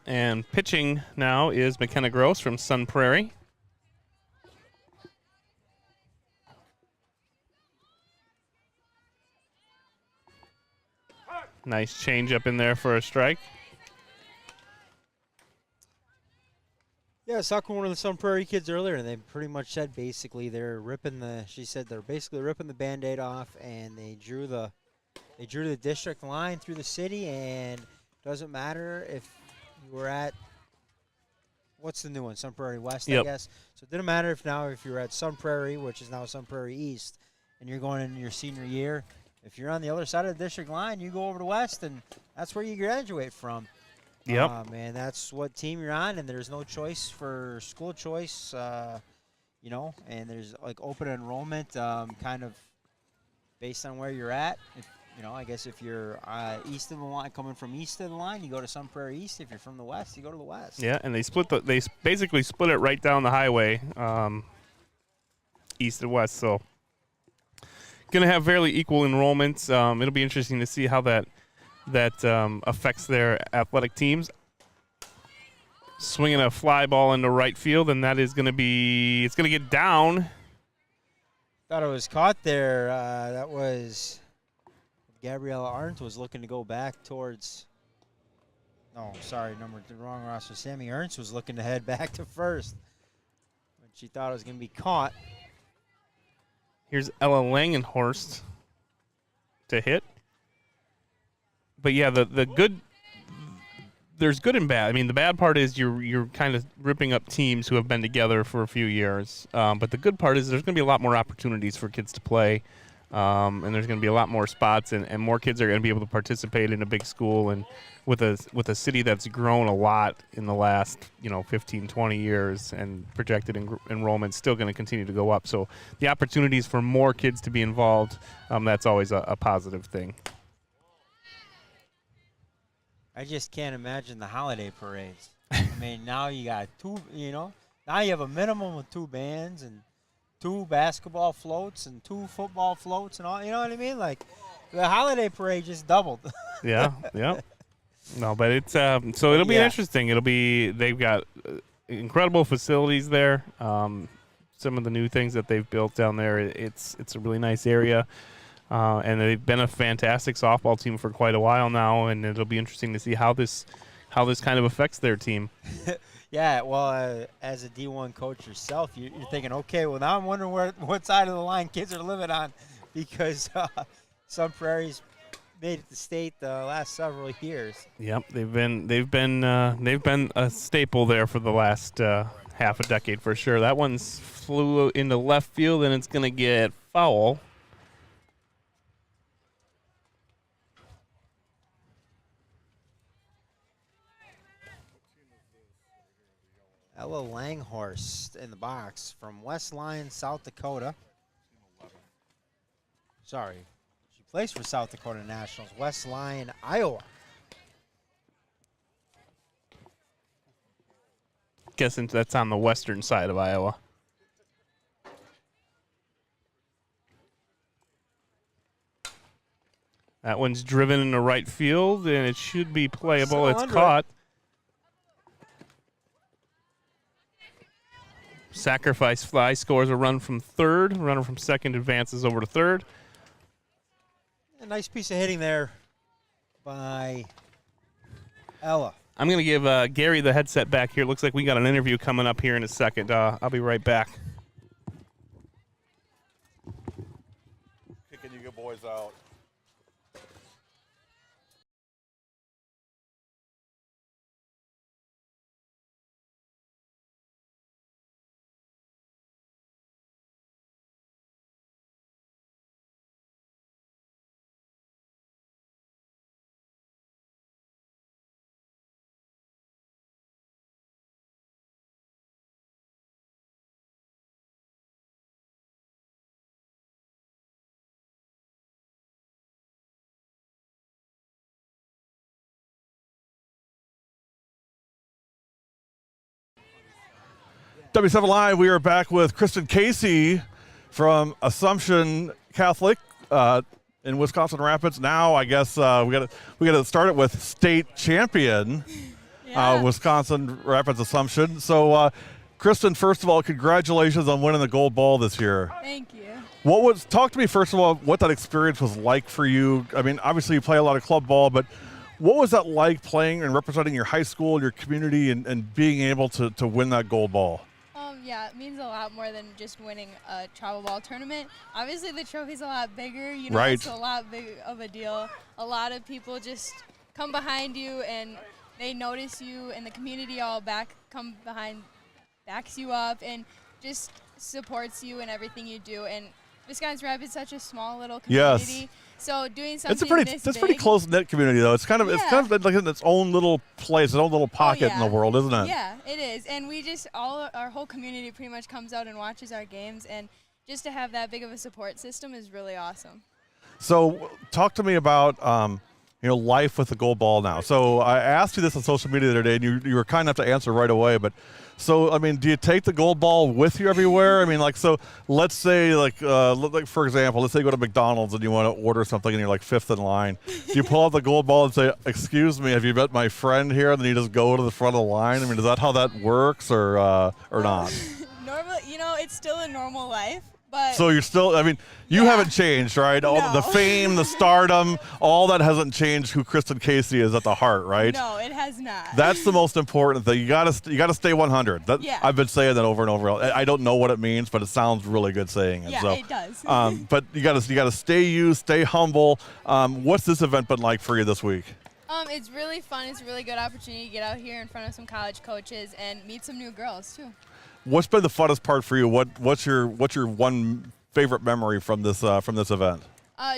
And pitching now is McKenna Gross from Sun Prairie. Nice change up in there for a strike. Yeah, I was talking to one of the Sun Prairie kids earlier, and they pretty much said basically she said they're basically ripping the Band-Aid off, and they drew the district line through the city, and doesn't matter if you were at, what's the new one, Sun Prairie West, Yep. I guess. So it didn't matter if you're at Sun Prairie, which is now Sun Prairie East, and you're going into your senior year. If you're on the other side of the district line, you go over to West, and that's where you graduate from. Yep. Man, that's what team you're on, and there's no choice for school choice, and there's like open enrollment kind of based on where you're at. I guess if you're east of the line, coming from east of the line, you go to Sun Prairie East. If you're from the west, you go to the west. Yeah, and they basically split it right down the highway, east and west. So, going to have fairly equal enrollments. It'll be interesting to see how that affects their athletic teams. Swinging a fly ball into right field, and that is going to get down. Thought it was caught there. That was Gabriella Arndt was looking to go back towards. No, sorry, the wrong roster. Sammy Ernst was looking to head back to first, but she thought it was going to be caught. Here's Ella Langenhorst to hit. But yeah, the good, there's good and bad. I mean, the bad part is you're kind of ripping up teams who have been together for a few years. But the good part is there's going to be a lot more opportunities for kids to play, and there's going to be a lot more spots, and more kids are going to be able to participate in a big school. And with a city that's grown a lot in the last 15, 20 years, and projected enrollment's still going to continue to go up. So the opportunities for more kids to be involved, that's always a positive thing. I just can't imagine the holiday parades. I mean, now you got now you have a minimum of 2 bands and 2 basketball floats and 2 football floats and all, you know what I mean? Like, the holiday parade just doubled. Yeah. No, but it's so it'll be interesting. They've got incredible facilities there. Some of the new things that they've built down there, it's a really nice area. And they've been a fantastic softball team for quite a while now, and it'll be interesting to see how this kind of affects their team. Yeah, well, as a D1 coach yourself, you're thinking, okay, well, now I'm wondering what side of the line kids are living on, because Sun Prairie's made it to state the last several years. Yep, they've been a staple there for the last half a decade for sure. That one's flew into left field, and it's going to get foul. Ella Langhorst in the box from West Lyon, South Dakota. Sorry, she plays for South Dakota Nationals, West Lyon, Iowa. Guessing that's on the western side of Iowa. That one's driven into right field, and it should be playable. Still It's under caught. Sacrifice fly scores a run from third. Runner from second advances over to third. A nice piece of hitting there by Ella. I'm going to give Gary the headset back here. Looks like we got an interview coming up here in a second. I'll be right back. Kicking you good boys out. W7 Live, we are back with Kristen Casey from Assumption Catholic in Wisconsin Rapids. Now, I guess we got to start it with state champion Wisconsin Rapids Assumption. So, Kristen, first of all, congratulations on winning the gold ball this year. Thank you. Talk to me first of all what that experience was like for you. I mean, obviously you play a lot of club ball, but what was that like playing and representing your high school, your community, and being able to win that gold ball? Yeah, it means a lot more than just winning a travel ball tournament. Obviously, the trophy's a lot bigger. You know, right. It's a lot big of a deal. A lot of people just come behind you and they notice you, and the community all backs you up and just supports you in everything you do. And Wisconsin Rapids is such a small little community. Yes. So doing something It's pretty close knit community though. It's kind of like in its own little place, its own little pocket in the world, isn't it? Yeah, it is. And we just our whole community pretty much comes out and watches our games, and just to have that big of a support system is really awesome. So talk to me about life with the gold ball now. So I asked you this on social media the other day, and you were kind enough to answer right away. But so I mean, do you take the gold ball with you everywhere? I mean, like, so let's say like for example, let's say you go to McDonald's and you want to order something and you're like fifth in line. Do you pull out the gold ball and say, "Excuse me, have you met my friend here?" And then you just go to the front of the line. I mean, is that how that works, or not? Normally, it's still a normal life. But so you're still, I mean, you haven't changed, right? All the fame, the stardom, all that hasn't changed who Kristen Casey is at the heart, right? No, it has not. That's the most important thing. You gotta stay 100. I've been saying that over and over. I don't know what it means, but it sounds really good saying it. Yeah, so, it does. But you gotta stay you, stay humble. What's this event been like for you this week? It's really fun. It's a really good opportunity to get out here in front of some college coaches and meet some new girls too. What's been the funnest part for you? What's your one favorite memory from this event?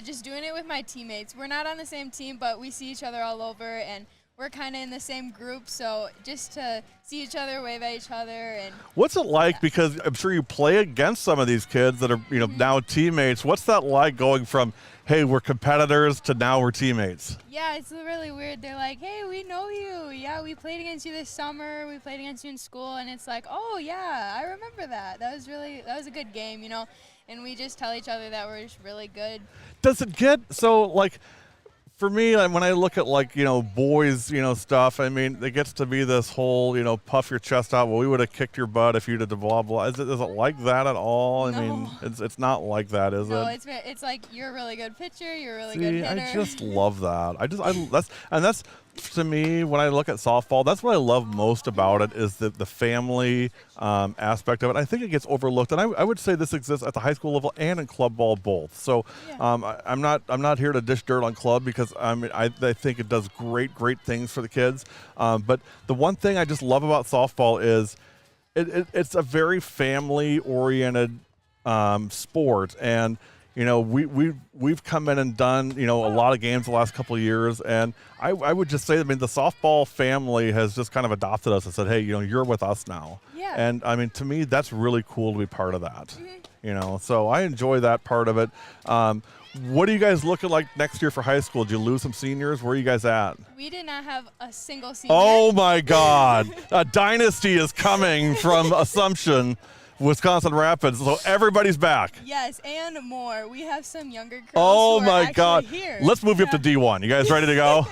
Just doing it with my teammates. We're not on the same team, but we see each other all over, and we're kind of in the same group. So just to see each other, wave at each other, and what's it like? Because I'm sure you play against some of these kids that are now teammates. What's that like going from, hey, we're competitors to now we're teammates? Yeah, it's really weird. They're like, hey, we know you. Yeah, we played against you this summer. We played against you in school. And it's like, oh, yeah, I remember that. That was a good game, And we just tell each other that we're just really good. Does it get so, like, for me, when I look at, like, boys, stuff, I mean, it gets to be this whole, puff your chest out. Well, we would have kicked your butt if you'd have blah, blah. Is it like that at all? No. I mean, it's not like that, is it? No, it's like you're a really good pitcher. You're a really good hitter. I just love that. That's to me, when I look at softball, that's what I love most about it is the family aspect of it. I think it gets overlooked, and I would say this exists at the high school level and in club ball both. So I'm not here to dish dirt on club because I think it does great things for the kids. But the one thing I just love about softball is it's a very family oriented sport, and we've come in and done a lot of games the last couple of years, and I would just say, I mean, the softball family has just kind of adopted us and said, hey, you're with us now. Yeah. And I mean, to me, that's really cool to be part of that. So I enjoy that part of it. What are you guys looking like next year for high school? Did you lose some seniors? Where are you guys at? We did not have a single senior. Oh my God! A dynasty is coming from Assumption. Wisconsin Rapids. So everybody's back. Yes, and more. We have some younger girls. Oh who are my actually God! Here. Let's move you up to D1. You guys ready to go?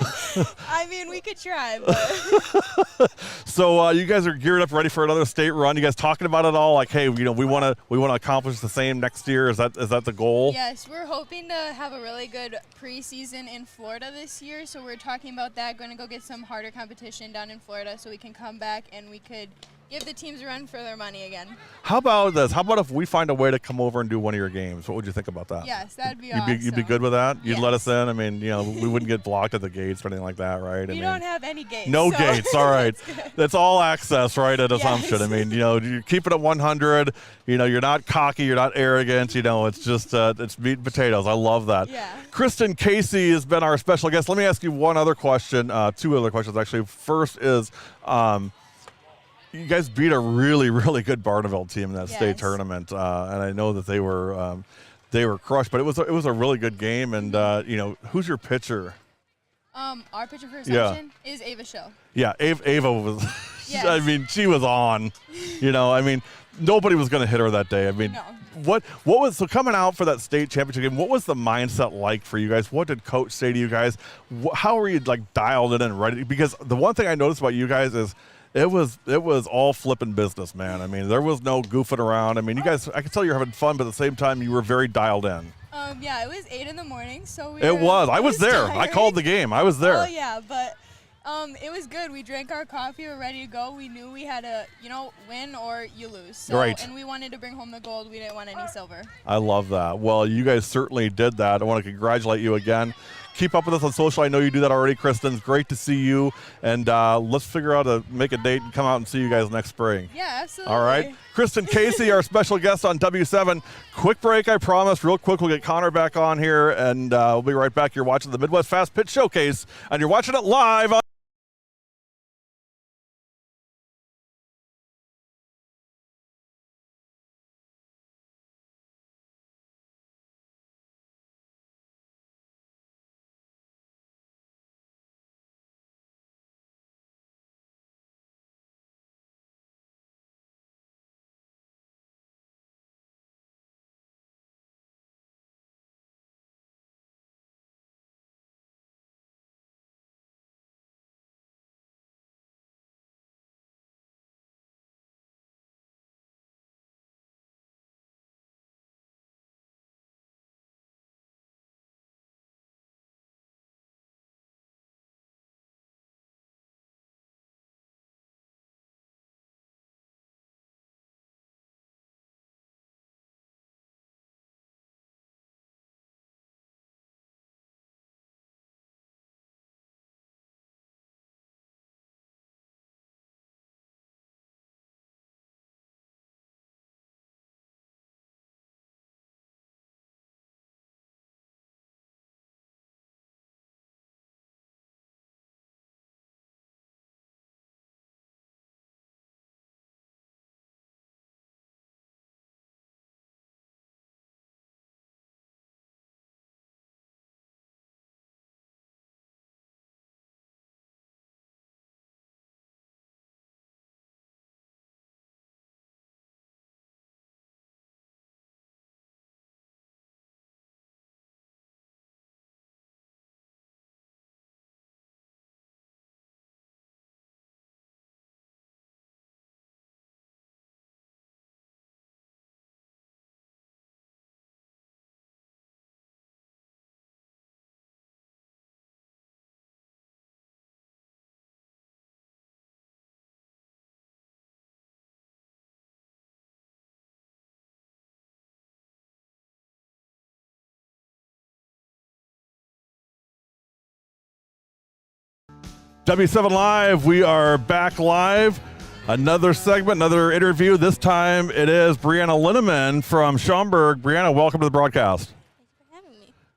I mean, we could try, but So you guys are geared up, ready for another state run. You guys talking about it all? Like, hey, we want to accomplish the same next year. Is that the goal? yes, we're hoping to have a really good preseason in Florida this year. So we're talking about that. Going to go get some harder competition down in Florida, so we can come back and we could give the teams a run for their money again. How about this? How about if we find a way to come over and do one of your games? What would you think about that? Yes, that'd be You'd awesome. You'd be good with that? You'd let us Yes. in? I mean, we wouldn't get blocked at the gates or anything like that, right? We don't have any gates. No so gates. All right. That's all access, right, at Yes. Assumption. I mean, you keep it at 100. You're not cocky. You're not arrogant. It's just it's meat and potatoes. I love that. Yeah. Kristen Casey has been our special guest. Let me ask you one other question, two other questions, actually. First is, you guys beat a really, really good Barneville team in that state Yes. tournament, and I know that they were crushed, but it was a really good game. And who's your pitcher? Our pitcher for Assumption is Ava Show. Yeah, Ava was. Yes. I mean, she was on. I mean, nobody was going to hit her that day. I mean, No. what was so coming out for that state championship game? What was the mindset like for you guys? What did coach say to you guys? How were you dialed in and ready? Because the one thing I noticed about you guys is it was all flipping business, man. I mean, there was no goofing around. I mean, you guys, I could tell you're having fun, but at the same time, you were very dialed in. Yeah, it was 8 in the morning, so I was there. I tired. called the game. I was there. Oh yeah, but it was good. We drank our coffee. We were ready to go. We knew we had to, win or you lose. So, Right. And we wanted to bring home the gold. We didn't want any silver. I love that. Well, you guys certainly did that. I want to congratulate you again. Keep up with us on social. I know you do that already, Kristen. It's great to see you. And let's figure out to make a date and come out and see you guys next spring. Yeah, absolutely. All right. Kristen Casey, our special guest on W7. Quick break, I promise. Real quick, we'll get Connor back on here, and we'll be right back. You're watching the Midwest Fast Pitch Showcase, and you're watching it live on W7 Live. We are back live. Another segment, another interview. This time it is Brianna Linneman from Schaumburg. Brianna, welcome to the broadcast.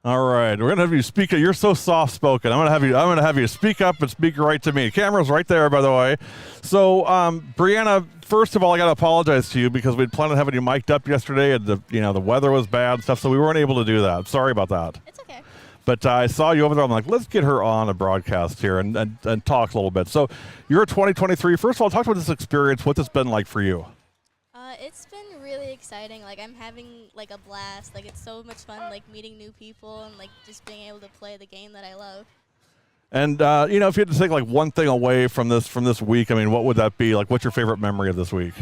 All right, we're gonna have you speak. You're so soft-spoken. I'm gonna have you speak up and speak right to me. The camera's right there, by the way. So, Brianna, first of all, I gotta apologize to you because we'd planned on having you mic'd up yesterday, and the weather was bad and stuff, so we weren't able to do that. Sorry about that. It's okay. But I saw you over there. I'm like, let's get her on a broadcast here and talk a little bit. So, you're 2023. First of all, talk about this experience. What's it's been like for you? It's been really exciting. Like, I'm having, like, a blast. Like, it's so much fun, like, meeting new people and, like, just being able to play the game that I love. And you know, if you had to take like one thing away from this week, I mean, what would that be? Like, what's your favorite memory of this week?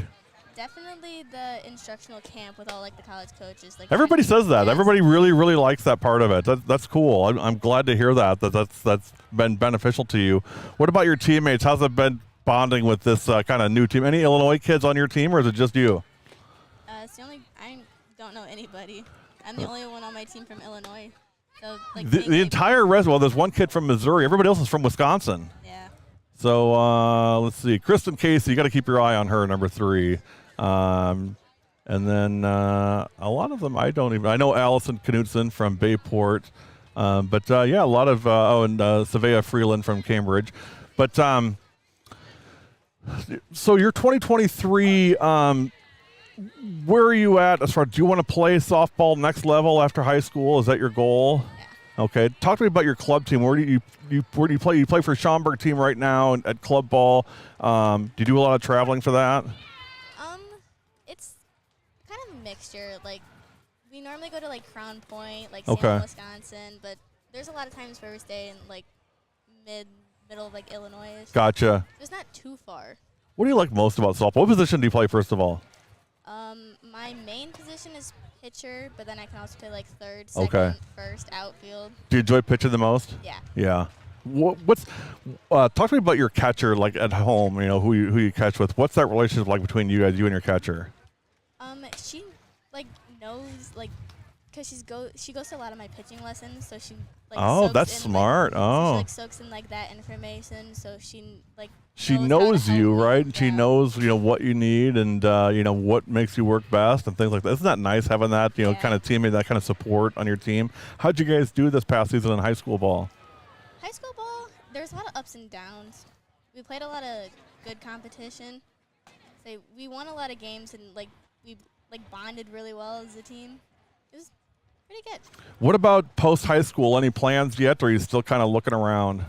Definitely the instructional camp with all, like, the college coaches. Like, Everybody says that. Yes. Everybody really, really likes that part of it. That's cool. I'm glad to hear that's been beneficial to you. What about your teammates? How's it been bonding with this kind of new team? Any Illinois kids on your team, or is it just you? It's the only, I don't know anybody. I'm the only one on my team from Illinois. So, like, The entire rest, well, there's one kid from Missouri. Everybody else is from Wisconsin. Yeah. So let's see. Kristen Casey, you got to keep your eye on her, number 3. And then a lot of them I know Allison Knutson from Bayport. But yeah, a lot of, and Savea Freeland from Cambridge. But so your 2023, where are you at as far as, do you want to play softball next level after high school? Is that your goal? Yeah. Okay. Talk to me about your club team. Where do you play? You play for Schaumburg team right now at club ball. Do you do a lot of traveling for that? It's kind of a mixture. Like, we normally go to, like, Crown Point, like, Okay. Salem, Wisconsin, but there's a lot of times where we stay in, like, middle of, like, Illinois. Gotcha. It's not too far. What do you like most about softball? What position do you play, first of all? My main position is pitcher, but then I can also play, like, third, second, first, outfield. Do you enjoy pitching the most? Yeah. Yeah. Talk to me about your catcher, like at home. You know who you catch with. What's that relationship like between you guys, you and your catcher? She, like, knows, like, because she goes to a lot of my pitching lessons, so she, like, Oh, that's smart. So she, like, soaks in, like, that information, so she, like, She knows you, right? And she knows, what you need and, what makes you work best and things like that. Isn't that nice having that, kind of teammate, that kind of support on your team? How'd you guys do this past season in high school ball? High school ball, there's a lot of ups and downs. We played a lot of good competition. So we won a lot of games and, like, we, like, bonded really well as a team. It was pretty good. What about post-high school? Any plans yet, or are you still kind of looking around?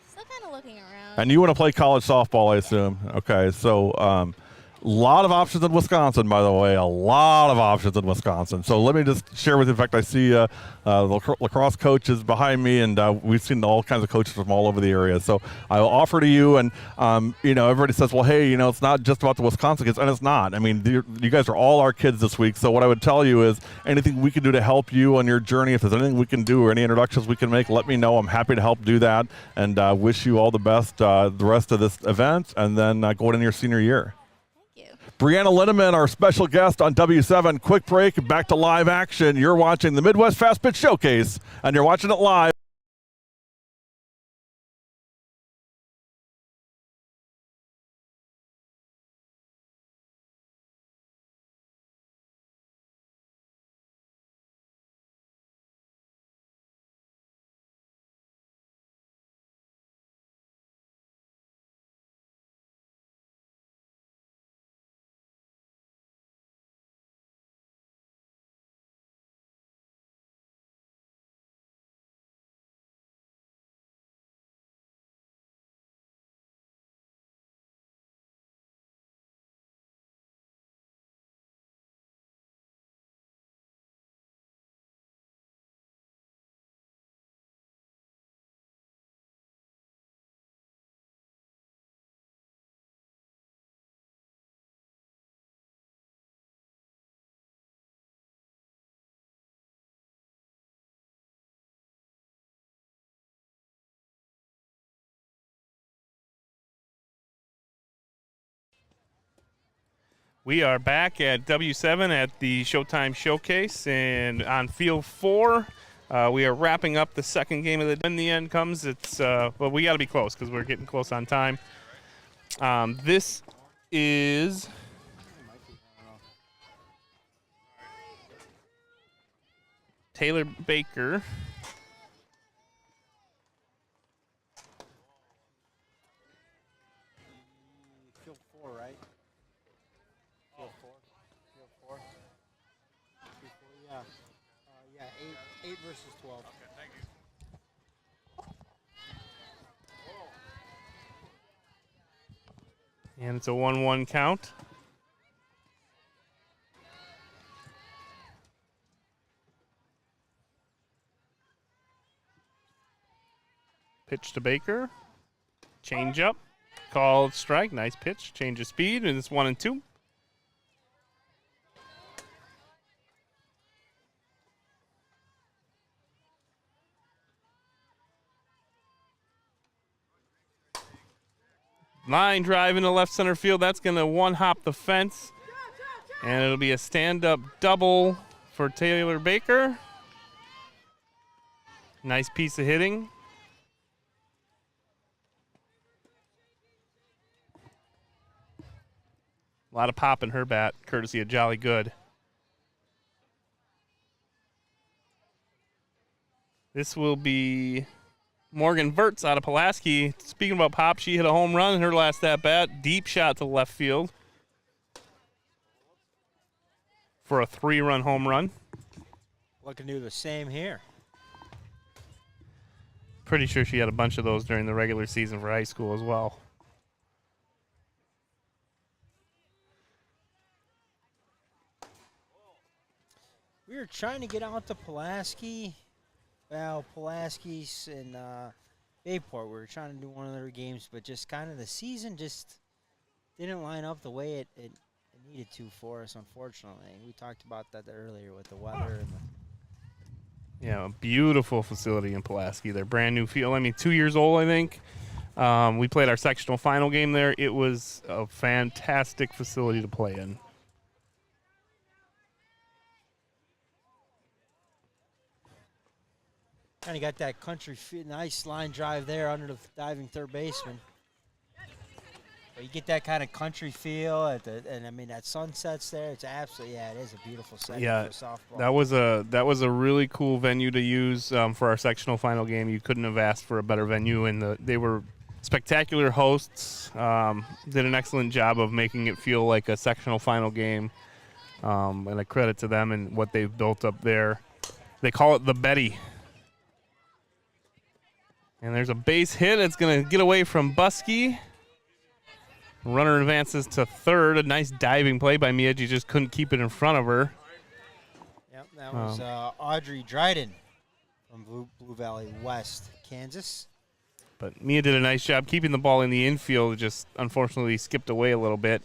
Still kind of looking around. And you want to play college softball, I assume. Okay, so a lot of options in Wisconsin, by the way. A lot of options in Wisconsin. So let me just share with you. In fact, I see the lacrosse coach is behind me, and we've seen all kinds of coaches from all over the area. So I will offer to you, and everybody says, well, hey, it's not just about the Wisconsin kids, and it's not. I mean, you guys are all our kids this week. So what I would tell you is anything we can do to help you on your journey, if there's anything we can do or any introductions we can make, let me know. I'm happy to help do that, and wish you all the best the rest of this event, and then going into your senior year. Brianna Linneman, our special guest on W7. Quick break, back to live action. You're watching the Midwest Fast Pitch Showcase, and you're watching it live. We are back at W7 at the Showtime Showcase, and on Field 4, we are wrapping up the second game of the day. When the end comes, it's well, we got to be close because we're getting close on time. This is Taylor Baker. Field 4, right? Field 4. Field 4. Field 4, yeah. Yeah, 8 versus 12. Okay, thank you. And it's a 1-1 count. Pitch to Baker. Change up. Called strike. Nice pitch. Change of speed, and it's 1-2. Line drive into left center field. That's going to one-hop the fence. And it'll be a stand-up double for Taylor Baker. Nice piece of hitting. A lot of pop in her bat, courtesy of Jolly Good. This will be Morgan Verts out of Pulaski. Speaking about pop, she hit a home run in her last at-bat. Deep shot to left field for a 3-run home run. Looking to do the same here. Pretty sure she had a bunch of those during the regular season for high school as well. We were trying to get out to Pulaski. Well, Pulaski's and Bayport. We were trying to do one of their games, but just kind of the season just didn't line up the way it needed to for us, unfortunately. We talked about that earlier with the weather. And Yeah, a beautiful facility in Pulaski. They're brand new field. I mean, 2 years old, I think. We played our sectional final game there. It was a fantastic facility to play in. kind of got that nice line drive there under the diving third baseman. But you get that kind of country feel, and I mean that sun sets there. It's absolutely, it is a beautiful setting for softball. That was a really cool venue to use for our sectional final game. You couldn't have asked for a better venue, and they were spectacular hosts. Did an excellent job of making it feel like a sectional final game, and a credit to them and what they've built up there. They call it the Betty. And there's a base hit. It's going to get away from Buskey. Runner advances to third. A nice diving play by Mia. She just couldn't keep it in front of her. Yep, that was Audrey Dryden from Blue Valley West, Kansas. But Mia did a nice job keeping the ball in the infield. Just unfortunately skipped away a little bit.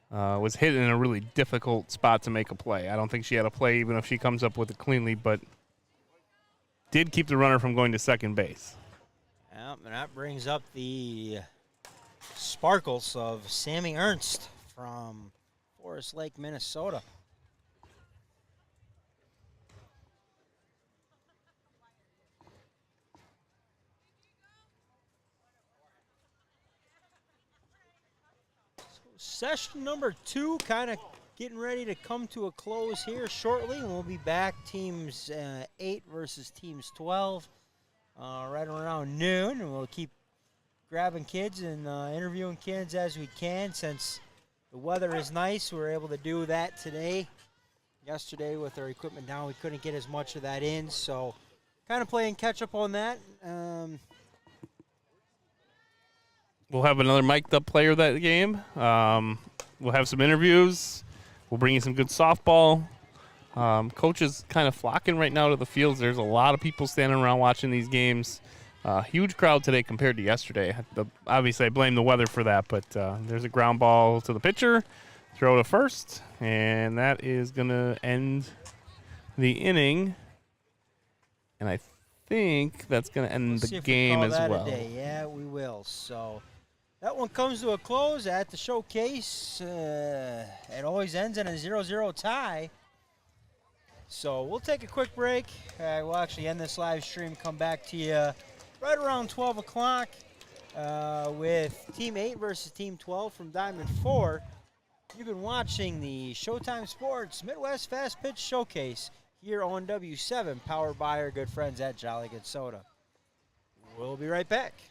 Was hit in a really difficult spot to make a play. I don't think she had a play even if she comes up with it cleanly, but did keep the runner from going to second base. Yep, and that brings up the sparkles of Sammy Ernst from Forest Lake, Minnesota. So session number 2 kind of getting ready to come to a close here shortly. We'll be back teams 8 versus teams 12 right around noon, and we'll keep grabbing kids and interviewing kids as we can. Since the weather is nice, we're able to do that today. Yesterday with our equipment down, we couldn't get as much of that in, so kind of playing catch up on that. We'll have another mic'd up player that game. We'll have some interviews. We'll bring you some good softball. Coach is kind of flocking right now to the fields. There's a lot of people standing around watching these games. Huge crowd today compared to yesterday. Obviously, I blame the weather for that, but there's a ground ball to the pitcher, throw to first, and that is going to end the inning. And I think that's going to end the game as well. Yeah, we will. So that one comes to a close at the showcase. It always ends in a 0-0 tie. So we'll take a quick break. We'll actually end this live stream, come back to you right around 12 o'clock with Team 8 versus Team 12 from Diamond 4. You've been watching the Showtime Sports Midwest Fast Pitch Showcase here on W7, powered by our good friends at Jolly Good Soda. We'll be right back.